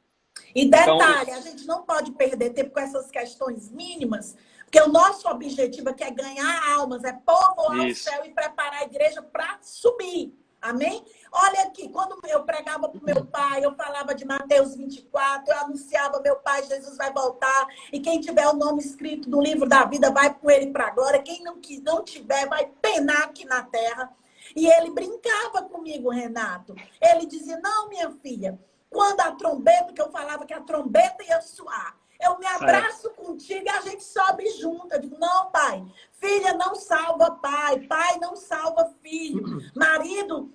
[SPEAKER 1] E detalhe, a gente não pode perder tempo com essas questões mínimas, porque o nosso objetivo aqui é ganhar almas, é povoar o céu e preparar a igreja para subir. Amém? Olha aqui, quando eu pregava para o meu pai, eu falava de Mateus 24, eu anunciava, meu pai, Jesus vai voltar, e quem tiver o nome escrito no livro da vida vai com ele para a glória, quem não tiver vai penar aqui na terra. E ele brincava comigo, Renato. Ele dizia, não, minha filha, quando a trombeta, que eu falava que a trombeta ia soar, eu me abraço contigo e a gente sobe junto. Eu digo, não, pai, filha não salva pai, pai não salva filho, marido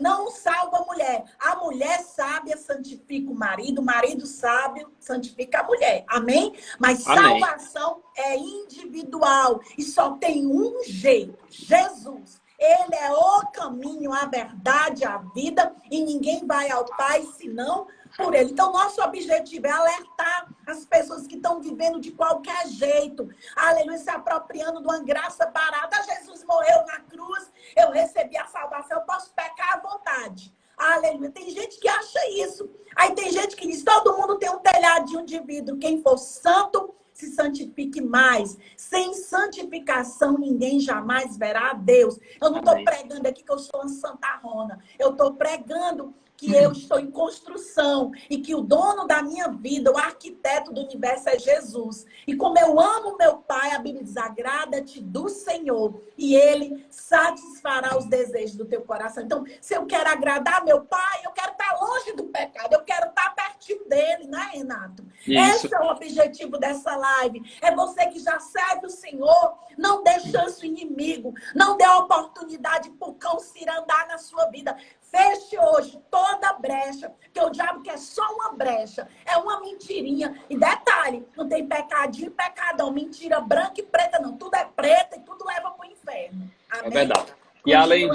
[SPEAKER 1] não salva a mulher. A mulher sábia santifica o marido sábio santifica a mulher. Amém? Mas
[SPEAKER 2] amém.
[SPEAKER 1] Salvação é individual e só tem um jeito, Jesus. Ele é o caminho, a verdade, a vida, e ninguém vai ao Pai senão por ele. Então, nosso objetivo é alertar as pessoas que estão vivendo de qualquer jeito, aleluia, se apropriando de uma graça barata. Jesus morreu na cruz, eu recebi a salvação, eu posso pecar à vontade. Aleluia. Tem gente que acha isso. Aí tem gente que diz, todo mundo tem um telhadinho de vidro. Quem for santo, se santifique mais. Sem santificação, ninguém jamais verá a Deus. Eu não estou pregando aqui que eu sou uma santarrona. Eu estou pregando que eu estou em construção e que o dono da minha vida, o arquiteto do universo é Jesus. E como eu amo meu Pai, a Bíblia diz, agrada-te do Senhor e Ele satisfará os desejos do teu coração. Então, se eu quero agradar meu Pai, eu quero estar longe do pecado, eu quero estar pertinho dele, né, Renato?
[SPEAKER 2] Isso.
[SPEAKER 1] Esse é o objetivo dessa live. É você que já serve o Senhor, não dê chance ao inimigo, não dê oportunidade para o cão cirandar na sua vida. Feche hoje toda brecha, que o diabo quer só uma brecha. É uma mentirinha. E detalhe, não tem pecadinho e pecadão. Mentira branca e preta, não. Tudo é preta e tudo leva para o inferno. Amém?
[SPEAKER 2] É verdade. E além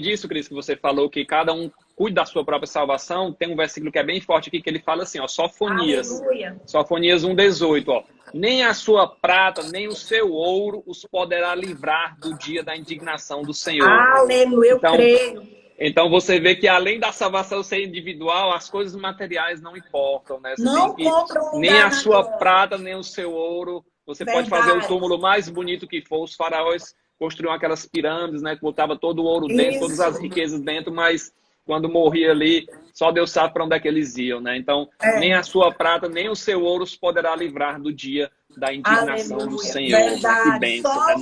[SPEAKER 2] disso, Cris, que você falou que cada um cuida da sua própria salvação, tem um versículo que é bem forte aqui, que ele fala assim, ó, Sofonias.
[SPEAKER 1] Aleluia.
[SPEAKER 2] Sofonias 1,18, ó. Nem a sua prata, nem o seu ouro os poderá livrar do dia da indignação do Senhor.
[SPEAKER 1] Aleluia, eu creio.
[SPEAKER 2] Então você vê que além da salvação ser individual, as coisas materiais não importam, né? Você
[SPEAKER 1] Não
[SPEAKER 2] tem que,
[SPEAKER 1] compra um
[SPEAKER 2] nem a
[SPEAKER 1] lugar
[SPEAKER 2] sua
[SPEAKER 1] na
[SPEAKER 2] prata, nem o seu ouro. Você pode fazer o túmulo mais bonito que for. Os faraós construíam aquelas pirâmides, né? Que botava todo o ouro dentro, todas as riquezas dentro, mas quando morria ali, só Deus sabe para onde é que eles iam, né? Então, nem a sua prata, nem o seu ouro os poderá livrar do dia da indignação do Senhor.
[SPEAKER 1] Verdade.
[SPEAKER 2] Que bênção, né?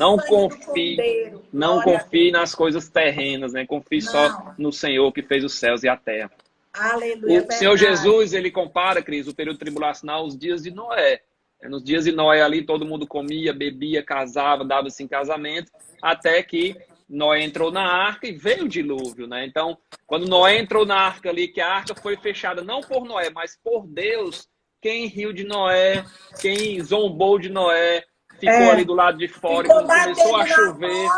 [SPEAKER 2] Não confie nas coisas terrenas, né? Confie só no Senhor que fez os céus e a terra.
[SPEAKER 1] Aleluia,
[SPEAKER 2] o Senhor Jesus, ele compara, Cris, o período tribulacional aos dias de Noé. Nos dias de Noé ali, todo mundo comia, bebia, casava, dava-se em casamento, até que Noé entrou na arca e veio o dilúvio, né? Então, quando Noé entrou na arca ali, que a arca foi fechada não por Noé, mas por Deus, quem riu de Noé, quem zombou de Noé, ficou ali do lado de fora, e quando começou a chover,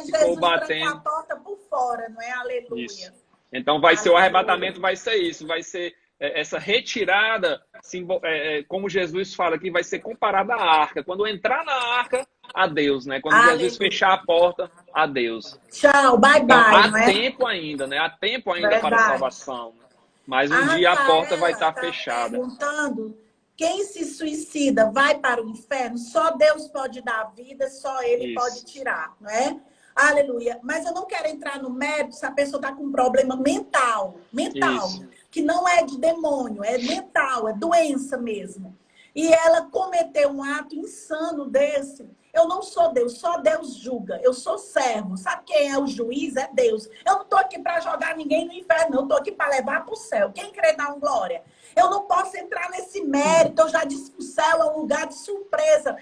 [SPEAKER 2] ficou batendo.
[SPEAKER 1] A porta por fora, não é? Aleluia.
[SPEAKER 2] Isso. Então vai ser o arrebatamento, vai ser isso, vai ser essa retirada, como Jesus fala aqui, vai ser comparada à arca. Quando entrar na arca, a Deus, né? Quando Jesus fechar a porta, a Deus.
[SPEAKER 1] Tchau, bye
[SPEAKER 2] então,
[SPEAKER 1] bye.
[SPEAKER 2] Há tempo ainda, né? Há tempo ainda para a salvação. Mas um dia a porta vai estar fechada.
[SPEAKER 1] Perguntando, quem se suicida vai para o inferno? Só Deus pode dar vida, só Ele pode tirar, não é? Aleluia. Mas eu não quero entrar no mérito se a pessoa está com um problema mental. Que não é de demônio, é mental, é doença mesmo. E ela cometeu um ato insano desse. Eu não sou Deus, só Deus julga. Eu sou servo. Sabe quem é o juiz? É Deus. Eu não estou aqui para jogar ninguém no inferno, eu estou aqui para levar para o céu. Quem crê dá um glória. Eu não posso entrar nesse mérito. Eu já disse que o céu é um lugar de surpresa.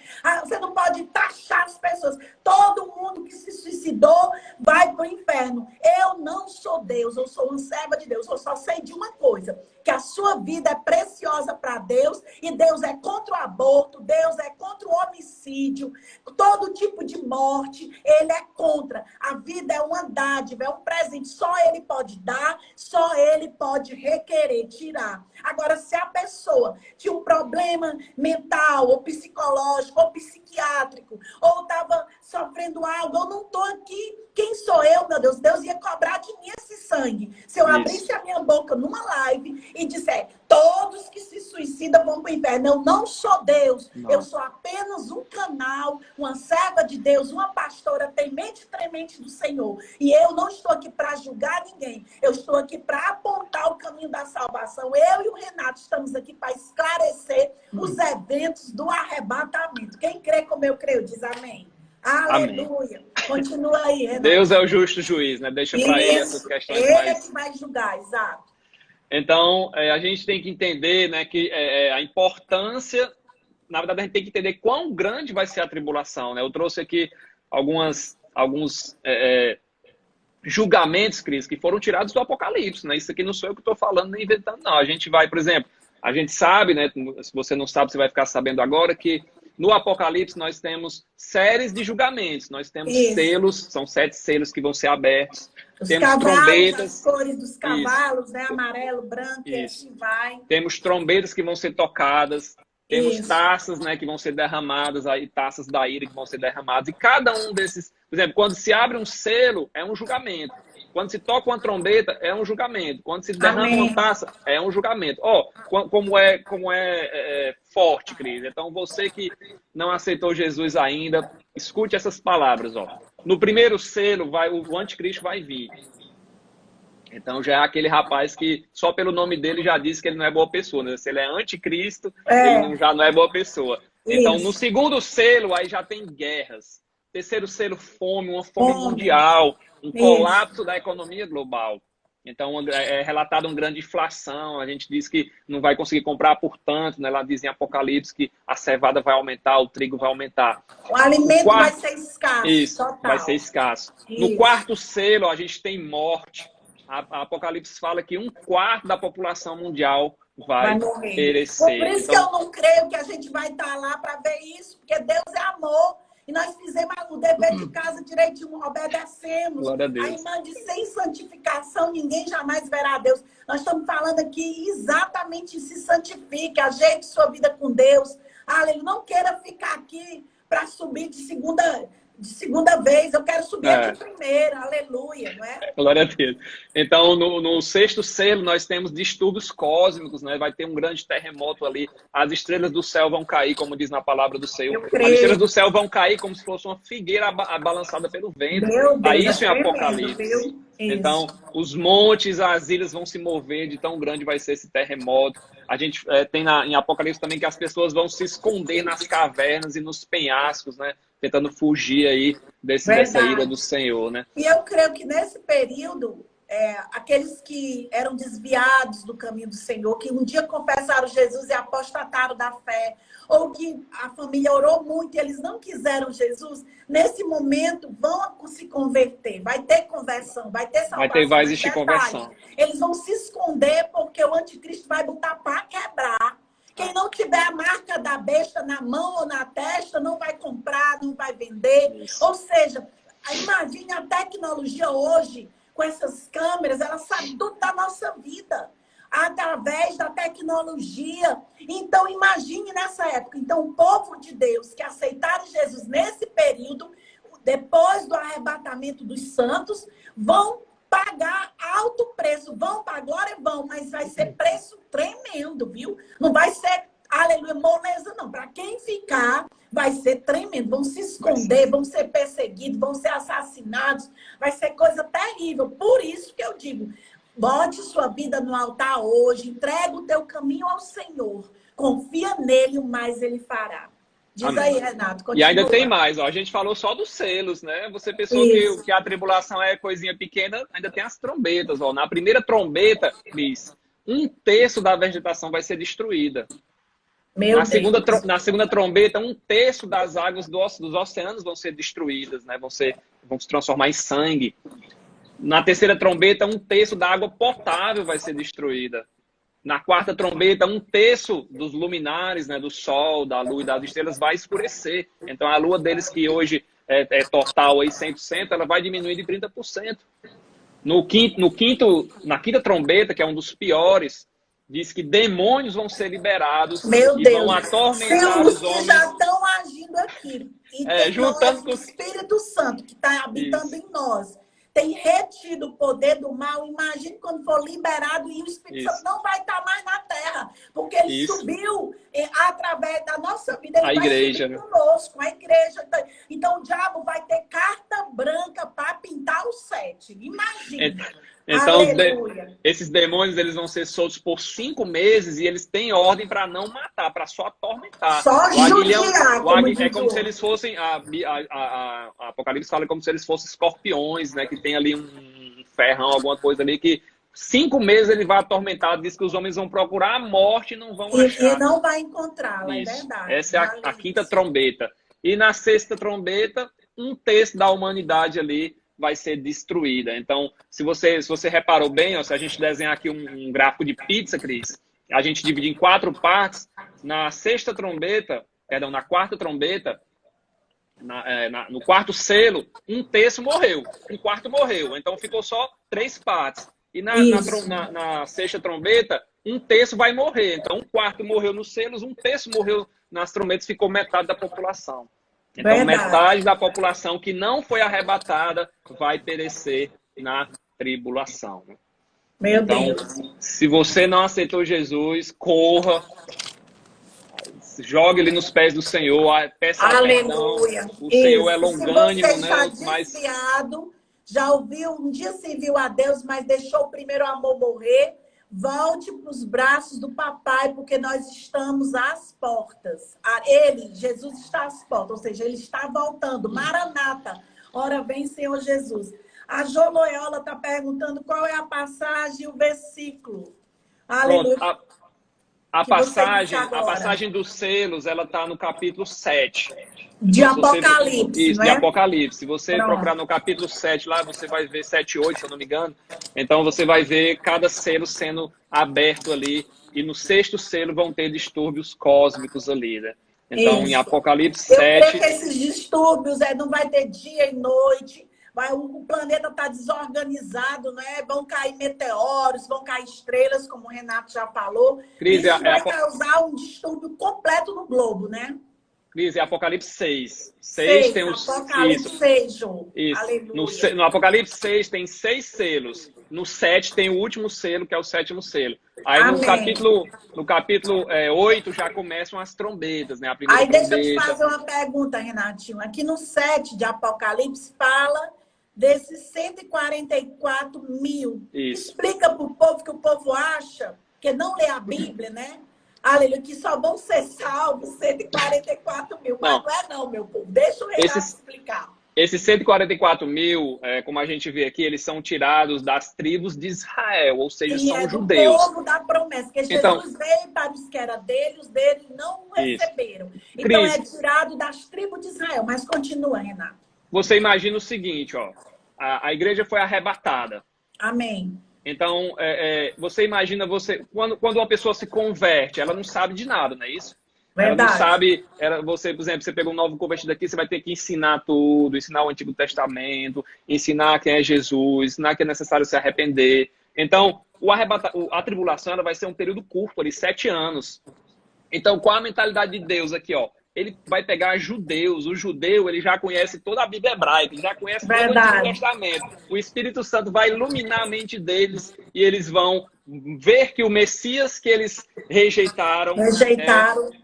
[SPEAKER 1] Você não pode taxar as pessoas. Todo mundo que se suicidou vai para o inferno. Eu não sou Deus, eu sou uma serva de Deus. Eu só sei de uma coisa, que a sua vida é preciosa para Deus e Deus é contra o aborto, Deus é contra o homicídio, todo tipo de morte, Ele é contra. A vida é uma dádiva, é um presente. Só Ele pode dar, só Ele pode requerer, tirar. Agora, se a pessoa tinha um problema mental, ou psicológico, ou psiquiátrico, ou estava sofrendo algo, eu não estou aqui. Quem sou eu, meu Deus? Deus ia cobrar de mim esse sangue. Se eu abrisse a minha boca numa live e disser, todos que se suicidam vão para o inferno. Eu não sou Deus. Não. Eu sou apenas um canal, uma serva de Deus, uma pastora temente e tremente do Senhor. E eu não estou aqui para julgar ninguém. Eu estou aqui para apontar o caminho da salvação. Eu e o Renato estamos aqui para esclarecer os eventos do arrebatamento. Quem crê como eu creio, diz amém. Aleluia. Amém. Continua aí, Renato.
[SPEAKER 2] Deus é o justo juiz, né? Deixa para ele essas questões
[SPEAKER 1] Ele
[SPEAKER 2] mais...
[SPEAKER 1] é que vai julgar, exato.
[SPEAKER 2] Então, a gente tem que entender, né, que a importância... Na verdade, a gente tem que entender quão grande vai ser a tribulação, né? Eu trouxe aqui alguns julgamentos, Cris, que foram tirados do Apocalipse, né? Isso aqui não sou eu que estou falando nem inventando, não. A gente vai, por exemplo, a gente sabe, né? Se você não sabe, você vai ficar sabendo agora que no Apocalipse nós temos séries de julgamentos, nós temos selos, são 7 selos que vão ser abertos.
[SPEAKER 1] Os
[SPEAKER 2] temos
[SPEAKER 1] cavalos,
[SPEAKER 2] trombetas,
[SPEAKER 1] as cores dos cavalos, né? Amarelo, branco, e assim vai.
[SPEAKER 2] Temos trombetas que vão ser tocadas, temos taças, né, que vão ser derramadas, aí taças da ira que vão ser derramadas. E cada um desses, por exemplo, quando se abre um selo, é um julgamento. Quando se toca uma trombeta, é um julgamento. Quando se derrama uma taça, é um julgamento. Como é forte, Cris. Então, você que não aceitou Jesus ainda, escute essas palavras. No primeiro selo, o anticristo vai vir. Então já é aquele rapaz que só pelo nome dele já diz que ele não é boa pessoa, né? Se ele é anticristo, ele já não é boa pessoa. Então, no segundo selo, aí já tem guerras. Terceiro selo, fome, uma fome mundial, um colapso da economia global. Então, é relatada uma grande inflação. A gente diz que não vai conseguir comprar por tanto, né? Lá diz em Apocalipse que a cevada vai aumentar, o trigo vai aumentar.
[SPEAKER 1] O alimento vai ser escasso.
[SPEAKER 2] Isso,
[SPEAKER 1] total.
[SPEAKER 2] vai ser escasso.
[SPEAKER 1] Isso.
[SPEAKER 2] No quarto selo, a gente tem morte. A Apocalipse fala que 1/4 da população mundial vai perecer.
[SPEAKER 1] Por isso que eu não creio que a gente vai estar lá para ver isso, porque Deus é amor. E nós fizemos o dever de casa direitinho, obedecemos.
[SPEAKER 2] Glória a Deus.
[SPEAKER 1] A irmã diz, sem santificação, ninguém jamais verá a Deus. Nós estamos falando aqui exatamente, se santifique, ajeite sua vida com Deus. Aleluia. Não queira ficar aqui para subir de segunda vez, eu quero subir de primeira, aleluia, não é?
[SPEAKER 2] Glória a Deus. Então, no sexto selo, nós temos distúrbios cósmicos, né? Vai ter um grande terremoto ali, as estrelas do céu vão cair, como diz na palavra do Senhor. As estrelas do céu vão cair como se fosse uma figueira balançada pelo vento. Isso é Apocalipse. Então, os montes, as ilhas vão se mover, de tão grande vai ser esse terremoto. A gente tem em Apocalipse também que as pessoas vão se esconder nas cavernas e nos penhascos, né? Tentando fugir aí dessa ira do Senhor, né?
[SPEAKER 1] E eu creio que nesse período, aqueles que eram desviados do caminho do Senhor, que um dia confessaram Jesus e apostataram da fé, ou que a família orou muito e eles não quiseram Jesus, nesse momento vão se converter. Vai ter conversão, vai ter salvação.
[SPEAKER 2] Vai existir conversão.
[SPEAKER 1] Eles vão se esconder porque o anticristo vai botar para quebrar. Quem não tiver a marca da besta na mão ou na testa, não vai comprar, não vai vender. Isso. Ou seja, imagine a tecnologia hoje, com essas câmeras, ela sabe tudo da nossa vida, através da tecnologia. Então, imagine nessa época. Então, o povo de Deus que aceitaram Jesus nesse período, depois do arrebatamento dos santos, vão pagar alto preço, vão para a glória, vão, mas vai ser preço tremendo, viu? Não vai ser, aleluia, moleza, não. Para quem ficar, vai ser tremendo. Vão se esconder, vão ser perseguidos, vão ser assassinados, vai ser coisa terrível. Por isso que eu digo, bote sua vida no altar hoje, entrega o teu caminho ao Senhor, confia nele, o mais ele fará. Diz Amém. Aí, Renato. Continua.
[SPEAKER 2] E ainda tem mais, ó. A gente falou só dos selos, né? Você pensou que a tribulação é coisinha pequena, ainda tem as trombetas, ó. Na primeira trombeta, Cris, 1/3 da vegetação vai ser destruída. Na segunda trombeta, 1/3 das águas dos oceanos vão ser destruídas, né? Vão se transformar em sangue. Na terceira trombeta, 1/3 da água potável vai ser destruída. Na quarta trombeta, 1/3 dos luminares, né, do sol, da lua e das estrelas vai escurecer. Então, a lua deles, que hoje é total aí 100%, ela vai diminuir de 30%. Na quinta trombeta, que é um dos piores, diz que demônios vão ser liberados vão atormentar os homens.
[SPEAKER 1] Que já estão agindo aqui. E
[SPEAKER 2] juntando com
[SPEAKER 1] o Espírito Santo, que está habitando em nós. Tem retido o poder do mal. Imagine quando for liberado e o Espírito Santo não vai estar mais na terra. Porque ele subiu através da nossa vida. Ele
[SPEAKER 2] a igreja,
[SPEAKER 1] vai subir conosco, a igreja. Então o diabo vai ter carta branca para pintar o 7. Imagine.
[SPEAKER 2] Então, esses demônios, eles vão ser soltos por 5 meses e eles têm ordem para não matar, para só atormentar.
[SPEAKER 1] Só judiar,
[SPEAKER 2] é como se eles fossem, a Apocalipse fala como se eles fossem escorpiões, né? Que tem ali um ferrão, alguma coisa ali, que 5 meses ele vai atormentar, diz que os homens vão procurar a morte e não vão achar.
[SPEAKER 1] E não vai encontrá-la, é verdade.
[SPEAKER 2] Essa é a quinta trombeta. E na sexta trombeta, 1/3 da humanidade ali vai ser destruída. Então, se você reparou bem, ó, se a gente desenhar aqui um gráfico de pizza, Cris, a gente divide em 4 partes. Na quarta trombeta, no quarto selo, 1/3 morreu. 1/4 morreu. Então, ficou só 3 partes. E na sexta trombeta, 1/3 vai morrer. Então, 1/4 morreu nos selos, 1/3 morreu nas trombetas, ficou metade da população. Então, metade da população que não foi arrebatada vai perecer na tribulação. Então, se você não aceitou Jesus, corra, jogue ele nos pés do Senhor, peça perdão. O Senhor é longânimo,
[SPEAKER 1] né? Desviado, Já ouviu, um dia serviu a Deus, mas deixou o primeiro amor morrer? Volte para os braços do papai, porque nós estamos às portas. Jesus está às portas, ou seja, ele está voltando. Maranata, ora vem, Senhor Jesus. A Jo Loyola está perguntando qual é a passagem e o versículo. Aleluia.
[SPEAKER 2] Pronto, a passagem dos selos, ela está no capítulo 7.
[SPEAKER 1] De Apocalipse,
[SPEAKER 2] isso,
[SPEAKER 1] não
[SPEAKER 2] de
[SPEAKER 1] é?
[SPEAKER 2] Apocalipse. Se você procurar no capítulo 7 lá, você vai ver 7 e 8, se eu não me engano. Então, você vai ver cada selo sendo aberto ali. E no sexto selo vão ter distúrbios cósmicos ali, né? Então, em Apocalipse 7...
[SPEAKER 1] Eu creio que esses distúrbios não vai ter dia e noite. O planeta está desorganizado, né? Vão cair meteoros, vão cair estrelas, como o Renato já falou.
[SPEAKER 2] Cris,
[SPEAKER 1] isso vai causar um distúrbio completo no globo, né?
[SPEAKER 2] Cris, é Apocalipse 6. 6 tem os...
[SPEAKER 1] Apocalipse 6, João.
[SPEAKER 2] Isso.
[SPEAKER 1] Aleluia.
[SPEAKER 2] No Apocalipse 6 tem 6 selos. No 7 tem o último selo, que é o 7º selo. Aí no capítulo 8 já começam as trombetas, né? A primeira trombeta.
[SPEAKER 1] Deixa eu te fazer uma pergunta, Renatinho. Aqui no 7 de Apocalipse fala desses 144 mil.
[SPEAKER 2] Isso.
[SPEAKER 1] Explica para o povo que o povo acha, que não lê a Bíblia, né? Aleluia, que só vão ser salvos 144 mil. Mas não é não, meu povo. Deixa o Renato explicar.
[SPEAKER 2] Esses 144 mil, como a gente vê aqui, eles são tirados das tribos de Israel, ou seja, são judeus.
[SPEAKER 1] O povo da promessa, que Jesus veio para os que era dele, os dele não receberam. Então é tirado das tribos de Israel. Mas continua, Renato.
[SPEAKER 2] Você imagina o seguinte, ó, a igreja foi arrebatada.
[SPEAKER 1] Amém.
[SPEAKER 2] Então, você imagina, quando uma pessoa se converte, ela não sabe de nada, não é isso?
[SPEAKER 1] Verdade.
[SPEAKER 2] Ela não sabe, você, por exemplo, você pegou um novo convertido aqui, você vai ter que ensinar tudo, ensinar o Antigo Testamento, ensinar quem é Jesus, ensinar que é necessário se arrepender. Então, a tribulação ela vai ser um período curto, ali, 7 anos. Então, qual a mentalidade de Deus aqui, ó? Ele vai pegar judeus. O judeu, ele já conhece toda a Bíblia hebraica, ele já conhece todo o Antigo Testamento. O Espírito Santo vai iluminar a mente deles e eles vão ver que o Messias que eles rejeitaram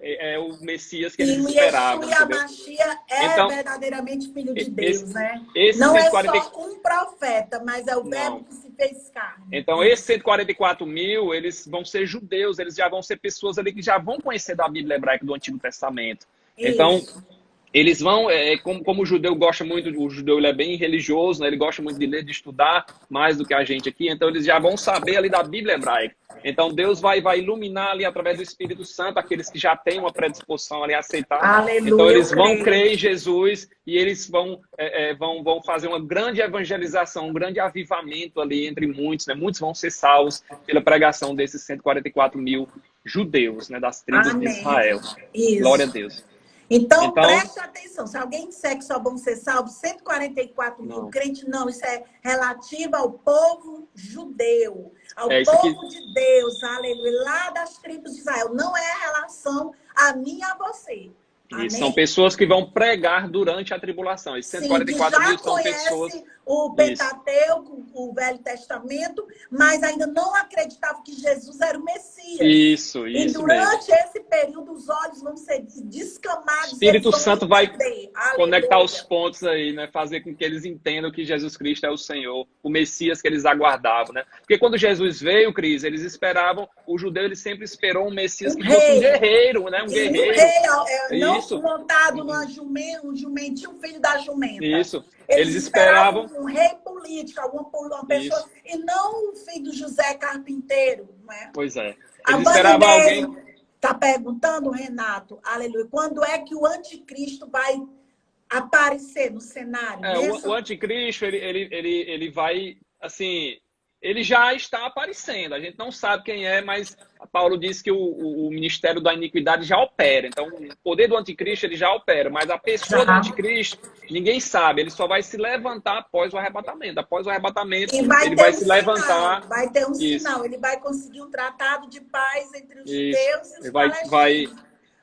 [SPEAKER 2] é o Messias que eles esperavam.
[SPEAKER 1] E a Machia verdadeiramente filho de Deus, né? Não é só um profeta, mas é o verbo que se fez carne.
[SPEAKER 2] Então, esses 144 mil, eles vão ser judeus, eles já vão ser pessoas ali que já vão conhecer da Bíblia hebraica do Antigo Testamento. Então, eles vão, como o judeu gosta muito, o judeu ele é bem religioso, né? Ele gosta muito de ler, de estudar, mais do que a gente aqui, então eles já vão saber ali da Bíblia hebraica. Então Deus vai iluminar ali através do Espírito Santo aqueles que já têm uma predisposição ali a aceitar.
[SPEAKER 1] Aleluia,
[SPEAKER 2] então eles vão crer em Jesus e eles vão fazer uma grande evangelização, um grande avivamento ali entre muitos, né? Muitos vão ser salvos pela pregação desses 144 mil judeus, né? Das tribos de Israel.
[SPEAKER 1] Isso.
[SPEAKER 2] Glória a Deus.
[SPEAKER 1] Então, preste atenção. Se alguém disser que só vão ser salvos 144 mil crentes, não. Isso é relativo ao povo judeu, ao povo de Deus, aleluia, lá das tribos de Israel. Não é relação a mim e a você.
[SPEAKER 2] E são pessoas que vão pregar durante a tribulação. Esses 144 mil são pessoas...
[SPEAKER 1] o Pentateuco, o Velho Testamento, mas ainda não acreditavam que Jesus era o Messias.
[SPEAKER 2] Isso
[SPEAKER 1] E durante esse período, os olhos vão ser descamados.
[SPEAKER 2] O Espírito Santo vai conectar os pontos aí, né? Fazer com que eles entendam que Jesus Cristo é o Senhor, o Messias que eles aguardavam, né? Porque quando Jesus veio, Cris, eles esperavam, o judeu ele sempre esperou um Messias que fosse um guerreiro, né? Um guerreiro.
[SPEAKER 1] Não montado num jumentinho, filho da jumenta.
[SPEAKER 2] Isso. Eles esperavam
[SPEAKER 1] um rei político, uma pessoa, isso. E não o filho do José Carpinteiro, não é?
[SPEAKER 2] Pois é. Eles esperavam alguém.
[SPEAKER 1] Está perguntando, Renato, aleluia, quando é que o anticristo vai aparecer no cenário?
[SPEAKER 2] O anticristo, ele vai, assim, ele já está aparecendo. A gente não sabe quem é, mas Paulo diz que o ministério da iniquidade já opera. Então, o poder do anticristo, ele já opera. Mas a pessoa do anticristo, ninguém sabe. Ele só vai se levantar após o arrebatamento. Após o arrebatamento, ele vai se levantar.
[SPEAKER 1] Vai ter um sinal. Ele vai conseguir um tratado de paz entre os judeus e os palestinos.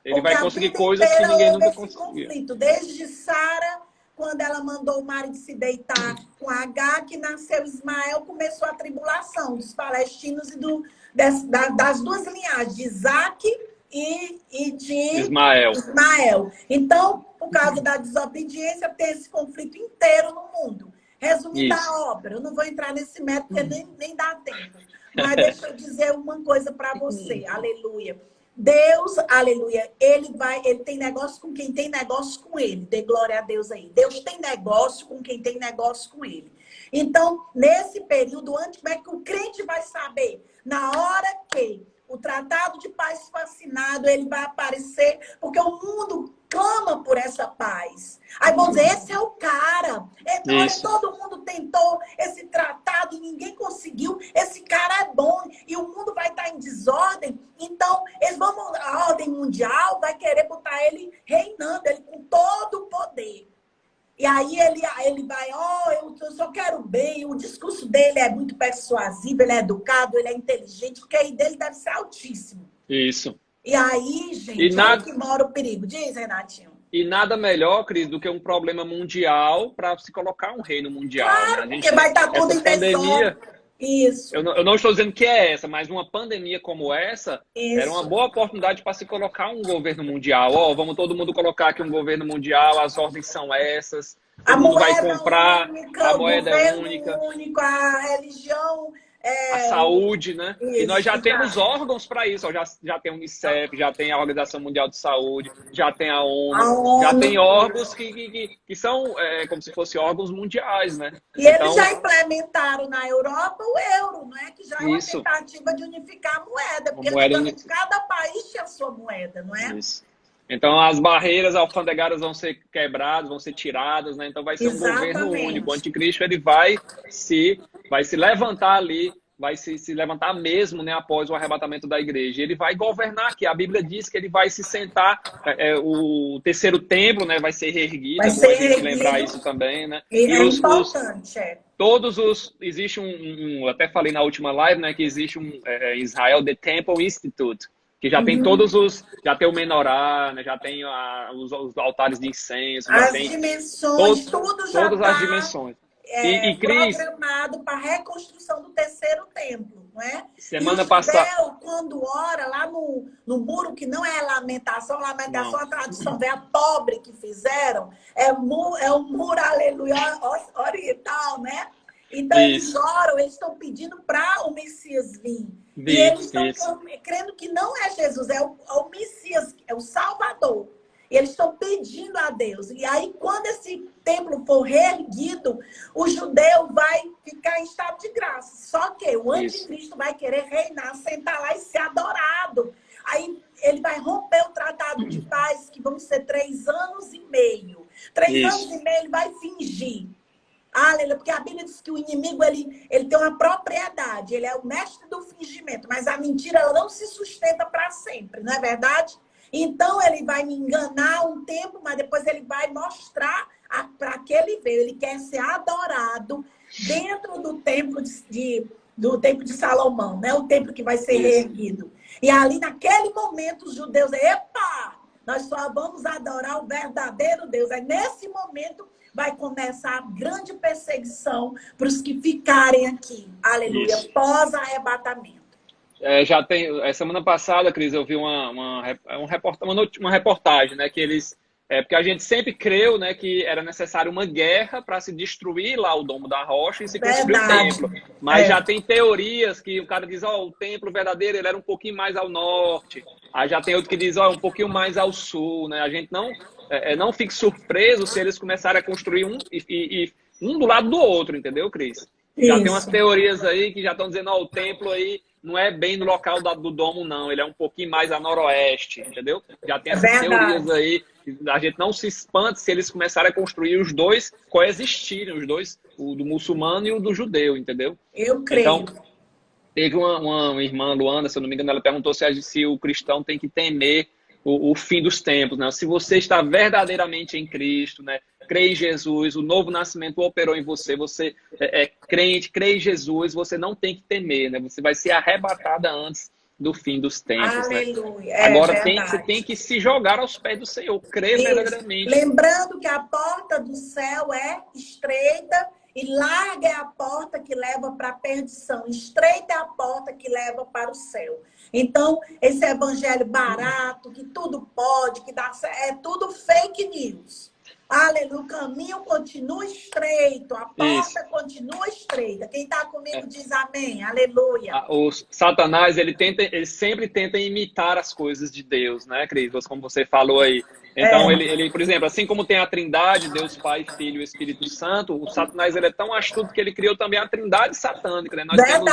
[SPEAKER 2] Ele vai conseguir coisas que ninguém nunca conseguiu.
[SPEAKER 1] Desde Sara, quando ela mandou o marido se deitar com Agar, que nasceu Ismael, começou a tribulação dos palestinos e das duas linhagens, de Isaac e de Ismael. Então, por causa da desobediência, tem esse conflito inteiro no mundo. Resumindo
[SPEAKER 2] Isso.
[SPEAKER 1] a obra, eu não vou entrar nesse método, porque nem dá tempo. Mas deixa eu dizer uma coisa para você, aleluia. Deus, aleluia, ele tem negócio com quem tem negócio com ele. Dê glória a Deus aí. Deus tem negócio com quem tem negócio com ele. Então, nesse período, como é que o crente vai saber? Na hora que o tratado de paz for assinado, ele vai aparecer, porque o mundo clama por essa paz. Aí vão dizer, esse é o cara. Olha, todo mundo tentou esse tratado e ninguém conseguiu. Esse cara é bom e o mundo vai estar em desordem. Então, a ordem mundial vai querer botar ele reinando, ele com todo o poder. E aí ele vai, eu só quero bem. O discurso dele é muito persuasivo, ele é educado, ele é inteligente. O QI dele deve ser altíssimo.
[SPEAKER 2] Isso.
[SPEAKER 1] E aí, gente, é que mora o perigo. Diz, Renatinho.
[SPEAKER 2] E nada melhor, Cris, do que um problema mundial para se colocar um reino mundial.
[SPEAKER 1] Claro,
[SPEAKER 2] né?
[SPEAKER 1] porque vai estar tudo em
[SPEAKER 2] pandemia.
[SPEAKER 1] Isso.
[SPEAKER 2] Eu não estou dizendo que é essa, mas uma pandemia como essa era uma boa oportunidade para se colocar um governo mundial. Vamos todo mundo colocar aqui um governo mundial, as ordens são essas. Todo mundo vai comprar a moeda única,
[SPEAKER 1] a religião.
[SPEAKER 2] A saúde, né?
[SPEAKER 1] Isso,
[SPEAKER 2] e nós já temos órgãos para isso. Já tem a Unicef, já tem a Organização Mundial de Saúde, já tem a ONU, já tem órgãos que são como se fossem órgãos mundiais, né?
[SPEAKER 1] E eles já implementaram na Europa o euro, não é? Que já é uma tentativa de unificar a moeda, porque cada país tinha a sua moeda, não é?
[SPEAKER 2] Isso. Então, as barreiras alfandegárias vão ser quebradas, vão ser tiradas, né? Então, vai ser um governo único. O anticristo ele vai se levantar ali, vai se levantar mesmo, né, após o arrebatamento da igreja. Ele vai governar aqui. A Bíblia diz que ele vai se sentar, o terceiro templo, né, vai ser reerguido. É bom a gente lembrar isso também, né?
[SPEAKER 1] Importante,
[SPEAKER 2] existe eu até falei na última live, né, que existe em Israel, The Temple Institute, que já tem já tem o menorá, né? Já tem os altares de incenso,
[SPEAKER 1] as dimensões, tudo já
[SPEAKER 2] todas as dimensões. E Cris,
[SPEAKER 1] programado para a reconstrução do terceiro templo, não é?
[SPEAKER 2] Semana passada,
[SPEAKER 1] quando ora lá no muro, que não é lamentação, é a tradução velha pobre que fizeram, é o muro, aleluia, oriental, né? Então, eles oram, eles estão pedindo para o Messias vir. E eles estão crendo que não é Jesus, é o Messias, é o Salvador. E eles estão pedindo a Deus. E aí, quando esse templo for reerguido, o judeu vai ficar em estado de graça. Só que o anticristo vai querer reinar, sentar lá e ser adorado. Aí ele vai romper o tratado de paz, que vão ser 3 anos e meio. 3 anos e meio ele vai fingir. Aleluia, porque a Bíblia diz que o inimigo ele tem uma propriedade, ele é o mestre do fingimento, mas a mentira ela não se sustenta para sempre, não é verdade? Então ele vai me enganar um tempo, mas depois ele vai mostrar para que ele veio. Ele quer ser adorado dentro do templo do templo de Salomão, né? O templo que vai ser reerguido. E ali naquele momento os judeus, epa, nós só vamos adorar o verdadeiro Deus. Aí nesse momento vai começar a grande perseguição para os que ficarem aqui. Aleluia. Pós-arrebatamento.
[SPEAKER 2] Já tem. Semana passada, Cris, eu vi uma reportagem, né? Que eles. Porque a gente sempre creu, né, que era necessário uma guerra para se destruir lá o Domo da Rocha e se construir o templo. Mas já tem teorias que o cara diz, o templo verdadeiro ele era um pouquinho mais ao norte. Aí já tem outro que diz, um pouquinho mais ao sul, né? A gente não fique surpreso se eles começarem a construir um do lado do outro, entendeu, Cris? Já tem umas teorias aí que já estão dizendo, o templo aí não é bem no local do domo, não. Ele é um pouquinho mais a noroeste, entendeu? Já tem essas teorias aí. A gente não se espante se eles começarem a construir os dois coexistirem, os dois, o do muçulmano e o do judeu, entendeu?
[SPEAKER 1] Eu creio.
[SPEAKER 2] Então, teve uma irmã, Luana, se eu não me engano, ela perguntou se o cristão tem que temer o fim dos tempos, né? Se você está verdadeiramente em Cristo, né? Crê em Jesus, o novo nascimento operou em você, você é crente, crê em Jesus, você não tem que temer, né? Você vai ser arrebatada antes do fim dos tempos,
[SPEAKER 1] Aleluia.
[SPEAKER 2] Né? Agora você tem que se jogar aos pés do Senhor, crer verdadeiramente.
[SPEAKER 1] Lembrando que a porta do céu é estreita e larga é a porta que leva para a perdição, estreita é a porta que leva para o céu. Então, esse evangelho barato, que tudo pode, que dá certo, é tudo fake news. Aleluia, o caminho continua estreito, a
[SPEAKER 2] Isso.
[SPEAKER 1] porta continua estreita. Quem está comigo diz amém, aleluia.
[SPEAKER 2] O Satanás, ele sempre tenta imitar as coisas de Deus, né, Cris? Como você falou aí. Então, por exemplo, assim como tem a Trindade, Deus Pai, Filho e Espírito Santo, o Satanás ele é tão astuto que ele criou também a Trindade satânica, né? Nós temos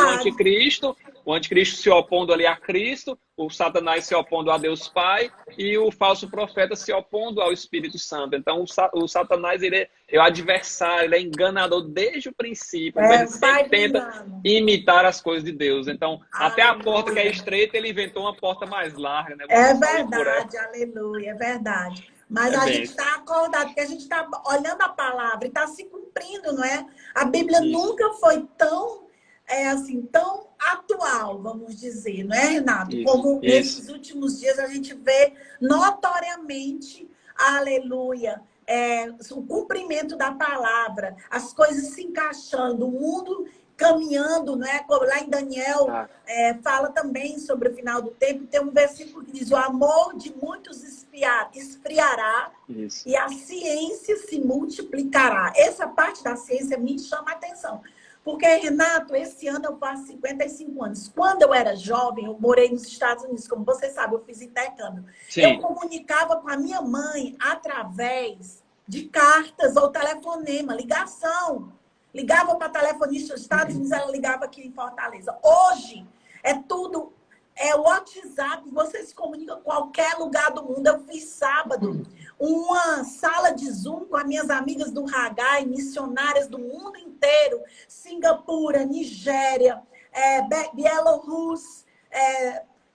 [SPEAKER 2] o anticristo se opondo ali a Cristo, o Satanás se opondo a Deus Pai e o falso profeta se opondo ao Espírito Santo. Então, o Satanás, ele é o adversário, ele é enganador desde o princípio. Então, ele sempre tenta imitar as coisas de Deus. Então, até a porta que é estreita, ele inventou uma porta mais larga, né?
[SPEAKER 1] É verdade, aleluia, é verdade. Mas a gente está acordado, porque a gente está olhando a palavra e está se cumprindo, não é? A Bíblia nunca foi tão, tão atual, vamos dizer, não é, Renato? Como nesses últimos dias a gente vê notoriamente, aleluia, o cumprimento da palavra, as coisas se encaixando, o mundo caminhando, né? Lá em Daniel fala também sobre o final do tempo. Tem um versículo que diz: o amor de muitos esfriará e a ciência se multiplicará. Essa parte da ciência me chama a atenção. Porque, Renato, esse ano eu faço 55 anos. Quando eu era jovem, eu morei nos Estados Unidos. Como você sabe, eu fiz intercâmbio. Sim. Eu comunicava com a minha mãe através de cartas ou telefonema, ligação. Ligava para telefonista dos Estados Unidos, ela ligava aqui em Fortaleza. Hoje, é tudo, WhatsApp, você se comunica com qualquer lugar do mundo. Eu fiz sábado uma sala de Zoom com as minhas amigas do Hagai, missionárias do mundo inteiro, Singapura, Nigéria, Bielorrússia,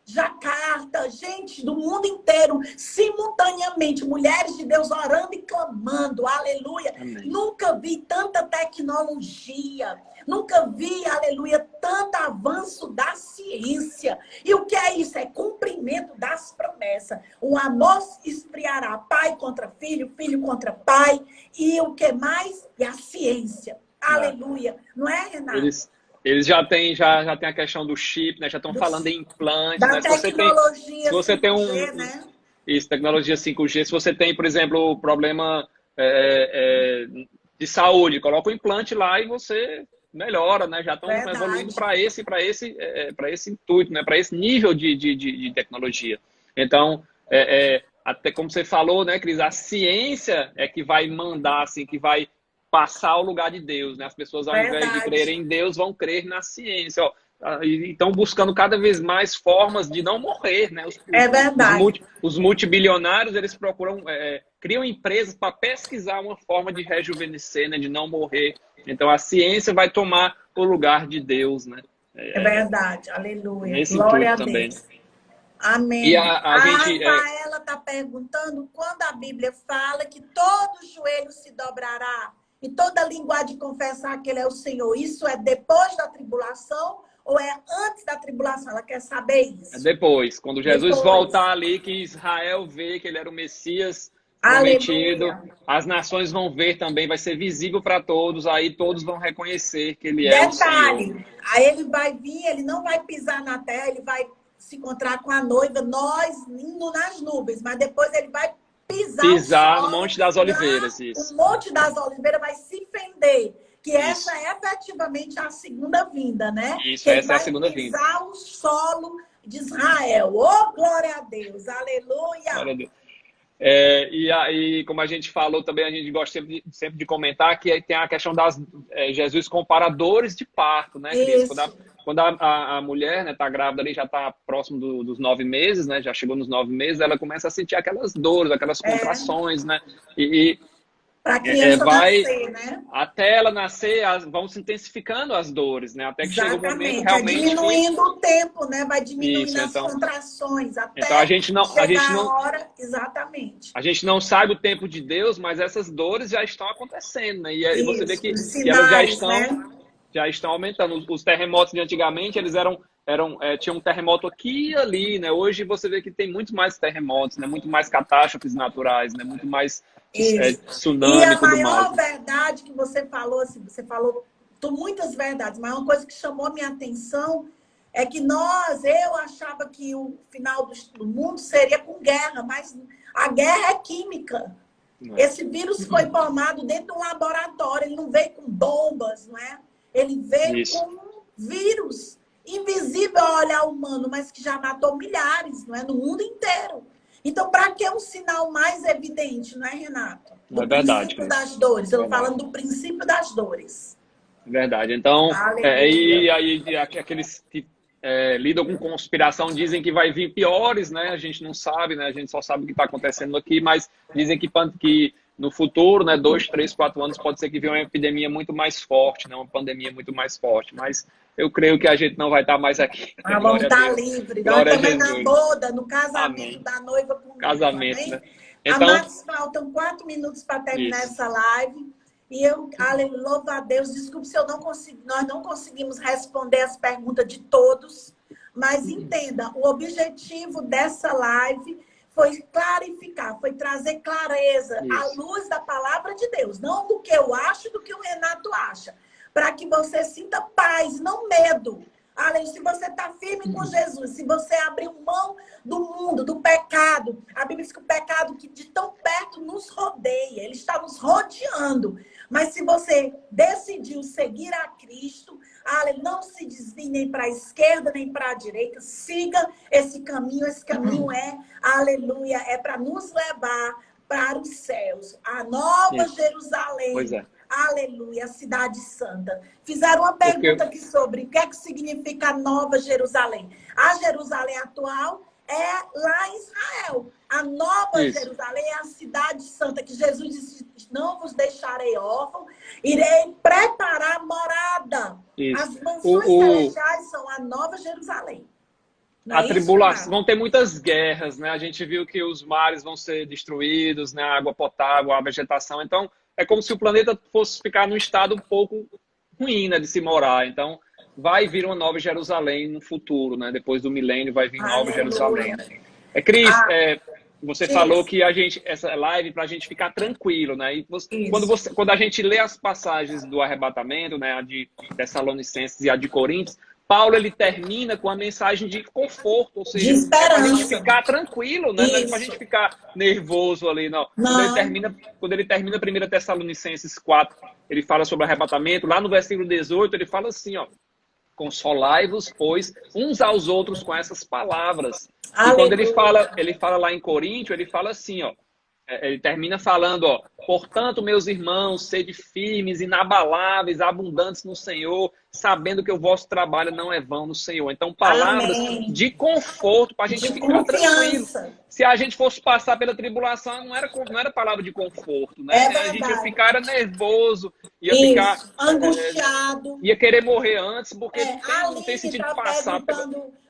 [SPEAKER 1] Jacarta, gente do mundo inteiro, simultaneamente, mulheres de Deus orando e clamando, aleluia. Amém. Nunca vi tanta tecnologia, nunca vi, aleluia, tanto avanço da ciência. E o que é isso? É cumprimento das promessas. O amor esfriará, pai contra filho, filho contra pai, e o que mais? E a ciência. Aleluia. Não é, Renato?
[SPEAKER 2] Eles já têm a questão do chip, né? Já estão falando em implante.
[SPEAKER 1] Da
[SPEAKER 2] né?
[SPEAKER 1] tecnologia
[SPEAKER 2] se você 5G,
[SPEAKER 1] tem né?
[SPEAKER 2] Isso, tecnologia 5G. Se você tem, por exemplo, problema de saúde, coloca o implante lá e você melhora, né? Já estão evoluindo para esse intuito, né? Para esse nível de tecnologia. Então, até como você falou, né, Cris? A ciência é que vai mandar, assim, que vai passar ao lugar de Deus, né? As pessoas, ao invés de crerem em Deus, vão crer na ciência. E estão buscando cada vez mais formas de não morrer, né? Os multibilionários, eles procuram, criam empresas para pesquisar uma forma de rejuvenescer, né? De não morrer. Então, a ciência vai tomar o lugar de Deus, né?
[SPEAKER 1] É verdade, aleluia.
[SPEAKER 2] Glória a Deus. Também.
[SPEAKER 1] Amém.
[SPEAKER 2] E
[SPEAKER 1] a Rafaela está perguntando quando a Bíblia fala que todo joelho se dobrará e toda língua de confessar que Ele é o Senhor. Isso é depois da tribulação ou é antes da tribulação? Ela quer saber isso.
[SPEAKER 2] É depois. Quando Jesus voltar ali, que Israel vê que Ele era o Messias prometido. Aleluia. As nações vão ver também, vai ser visível para todos. Aí todos vão reconhecer que Ele é o Senhor.
[SPEAKER 1] Aí Ele vai vir, Ele não vai pisar na terra, Ele vai se encontrar com a noiva, nós indo nas nuvens, mas depois Ele vai pisar
[SPEAKER 2] no Monte das Oliveiras. Isso.
[SPEAKER 1] O Monte das Oliveiras vai se fender. Que essa é efetivamente a segunda vinda, né?
[SPEAKER 2] Isso, essa é a segunda vinda.
[SPEAKER 1] Pisar o solo de Israel. Oh, glória a Deus. Aleluia.
[SPEAKER 2] Glória a Deus. E como a gente falou também, a gente gosta sempre de comentar que tem a questão das Jesus comparadores de parto, né, Cris? Quando a mulher está grávida ali, já está próximo dos 9 meses, né? Já chegou nos 9 meses, ela começa a sentir aquelas dores, aquelas contrações, né?
[SPEAKER 1] Para a criança nascer, né?
[SPEAKER 2] Até ela nascer, vão se intensificando as dores, né? Até que chega o momento realmente...
[SPEAKER 1] Vai diminuindo o tempo, né? Vai diminuindo as contrações. Até
[SPEAKER 2] então a gente não...
[SPEAKER 1] a hora... Exatamente.
[SPEAKER 2] A gente não sabe o tempo de Deus, mas essas dores já estão acontecendo, né? E aí você vê que elas já estão aumentando. Os terremotos de antigamente, eles tinha um terremoto aqui e ali, né? Hoje você vê que tem muito mais terremotos, né? Muito mais catástrofes naturais, né? Muito mais tsunami e tudo mais.
[SPEAKER 1] E a maior verdade que você falou, assim, você falou muitas verdades, mas uma coisa que chamou minha atenção é que eu achava que o final do mundo seria com guerra, mas a guerra é química. Esse vírus foi formado dentro de um laboratório, ele não veio com bombas, não é? Ele veio com um vírus invisível ao olhar humano, mas que já matou milhares, não é? No mundo inteiro. Então, para que um sinal mais evidente, não é, Renato? Do princípio das dores. Eu estou falando do princípio das dores.
[SPEAKER 2] Verdade. Então, e aí aqueles que lidam com conspiração dizem que vai vir piores, né? A gente não sabe, né? A gente só sabe o que está acontecendo aqui, mas dizem que no futuro, né, 2, 3, 4 anos, pode ser que venha uma epidemia muito mais forte, né? Uma pandemia muito mais forte. Mas eu creio que a gente não vai estar mais aqui.
[SPEAKER 1] Vamos estar livre. Nós também na boda, no casamento da noiva com
[SPEAKER 2] casamento, né?
[SPEAKER 1] Então, Amados, faltam 4 minutos para terminar essa live. E eu, louvo a Deus, desculpe se nós não conseguimos responder as perguntas de todos, mas entenda, o objetivo dessa live foi clarificar, foi trazer clareza à luz da palavra de Deus, não do que eu acho, do que o Renato acha, para que você sinta paz, não medo. Além, se você está firme com Jesus, se você abrir mão do mundo, do pecado, a Bíblia diz que o pecado que de tão perto nos rodeia, ele está nos rodeando. Mas se você decidiu seguir a Cristo, não se desvie nem para a esquerda, nem para a direita, siga esse caminho aleluia, é para nos levar para os céus, a nova Jerusalém.
[SPEAKER 2] Pois é.
[SPEAKER 1] Aleluia, a cidade santa. Fizeram uma pergunta aqui sobre o que é que significa a Nova Jerusalém. A Jerusalém atual é lá em Israel. A Nova Jerusalém é a cidade santa, que Jesus disse, não vos deixarei órfão, irei preparar morada. As mansões celestiais são a Nova Jerusalém.
[SPEAKER 2] A tribulação, vão ter muitas guerras, né? A gente viu que os mares vão ser destruídos, né? A água potável, a vegetação. Então, é como se o planeta fosse ficar num estado um pouco ruim, né, de se morar. Então, vai vir uma Nova Jerusalém no futuro, né? Depois do milênio vai vir Nova Jerusalém. Cris, você falou que essa live para a gente ficar tranquilo, né? E quando a gente lê as passagens do arrebatamento, né, a de Tessalonicenses e a de Coríntios, Paulo, ele termina com a mensagem de conforto, ou seja,
[SPEAKER 1] de esperança.
[SPEAKER 2] Para a gente ficar tranquilo, né? Não é para a gente ficar nervoso ali, não. Quando ele termina 1 Tessalonicenses 4, ele fala sobre arrebatamento. Lá no versículo 18, ele fala assim, ó: consolai-vos, pois, uns aos outros com essas palavras. E quando ele fala lá em Coríntios, ele fala assim, ó, ele termina falando, ó: portanto, meus irmãos, sede firmes, inabaláveis, abundantes no Senhor, sabendo que o vosso trabalho não é vão no Senhor. Então, palavras de conforto para a gente ficar tranquilo. Se a gente fosse passar pela tribulação, não era palavra de conforto, né? A gente ia ficar nervoso, ia ficar
[SPEAKER 1] angustiado,
[SPEAKER 2] ia querer morrer antes, porque não tem sentido de passar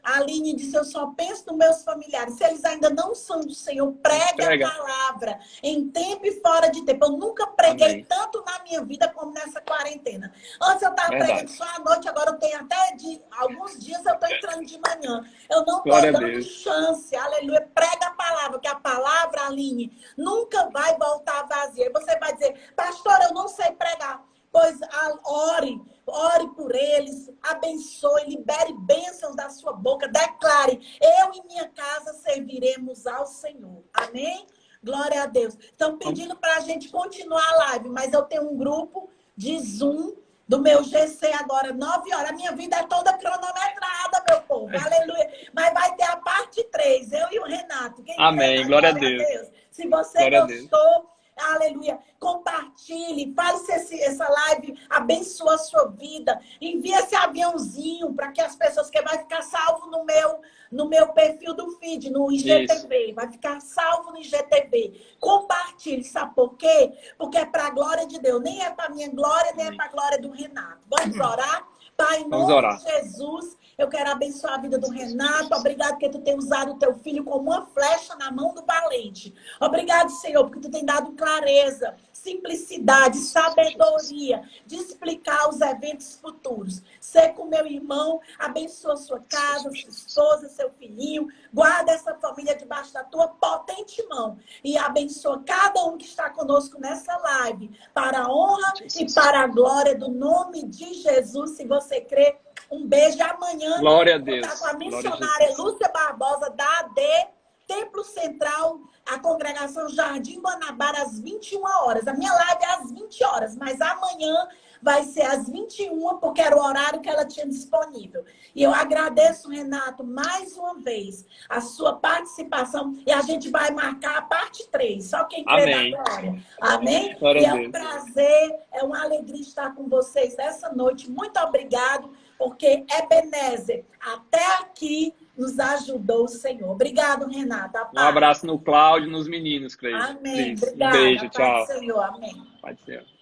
[SPEAKER 1] A Aline disse, eu só penso nos meus familiares. Se eles ainda não são do Senhor, prega a palavra em tempo e fora de tempo. Eu nunca preguei tanto na minha vida como nessa quarentena. Antes eu estava pregando só à noite, agora eu tenho até alguns dias eu estou entrando de manhã. Eu não estou dando chance, aleluia. Prega a palavra, que a palavra, Aline, nunca vai voltar vazia. E você vai dizer, pastor, eu não sei pregar. Pois ore por eles, abençoe, libere bênçãos da sua boca, declare, eu e minha casa serviremos ao Senhor. Amém? Glória a Deus. Estão pedindo para a gente continuar a live, mas eu tenho um grupo de Zoom do meu GC agora, 9 horas. A minha vida é toda cronometrada, meu povo. Aleluia. Mas vai ter a parte 3, eu e o Renato.
[SPEAKER 2] Amém. Glória a Deus.
[SPEAKER 1] Se você gostou, aleluia, compartilhe, faça essa live, abençoa a sua vida, envie esse aviãozinho para que as pessoas, que vai ficar salvo no meu perfil do feed, no IGTV, vai ficar salvo no IGTV. Compartilhe, sabe por quê? Porque é para a glória de Deus, nem é para minha glória, nem é para a glória do Renato. Vamos orar? Pai, em nome de Jesus, eu quero abençoar a vida do Renato. Obrigado porque tu tem usado o teu filho como uma flecha na mão do valente. Obrigado, Senhor, porque tu tem dado clareza, simplicidade, sabedoria de explicar os eventos futuros. Ser com meu irmão, abençoa sua casa, sua esposa, seu filhinho. Guarda essa família debaixo da tua potente mão. E abençoa cada um que está conosco nessa live. Para a honra e para a glória do nome de Jesus. Se você crê, um beijo. Amanhã,
[SPEAKER 2] glória a Deus.
[SPEAKER 1] Com a missionária Lúcia Barbosa, da AD, Templo Central, aqui congregação Jardim Guanabara às 21 horas. A minha live é às 20 horas, mas amanhã vai ser às 21, porque era o horário que ela tinha disponível. E eu agradeço, Renato, mais uma vez, a sua participação. E a gente vai marcar a parte 3. Só quem crê na glória. Amém? E é um prazer, é uma alegria estar com vocês nessa noite. Muito obrigado, porque Ebenezer, até aqui, nos ajudou o Senhor. Obrigado, Renata.
[SPEAKER 2] Um abraço no Cláudio e nos meninos, Cleide.
[SPEAKER 1] Amém. Obrigada.
[SPEAKER 2] Um beijo, tchau.
[SPEAKER 1] Pai do Senhor. Amém.
[SPEAKER 2] Pai do Senhor.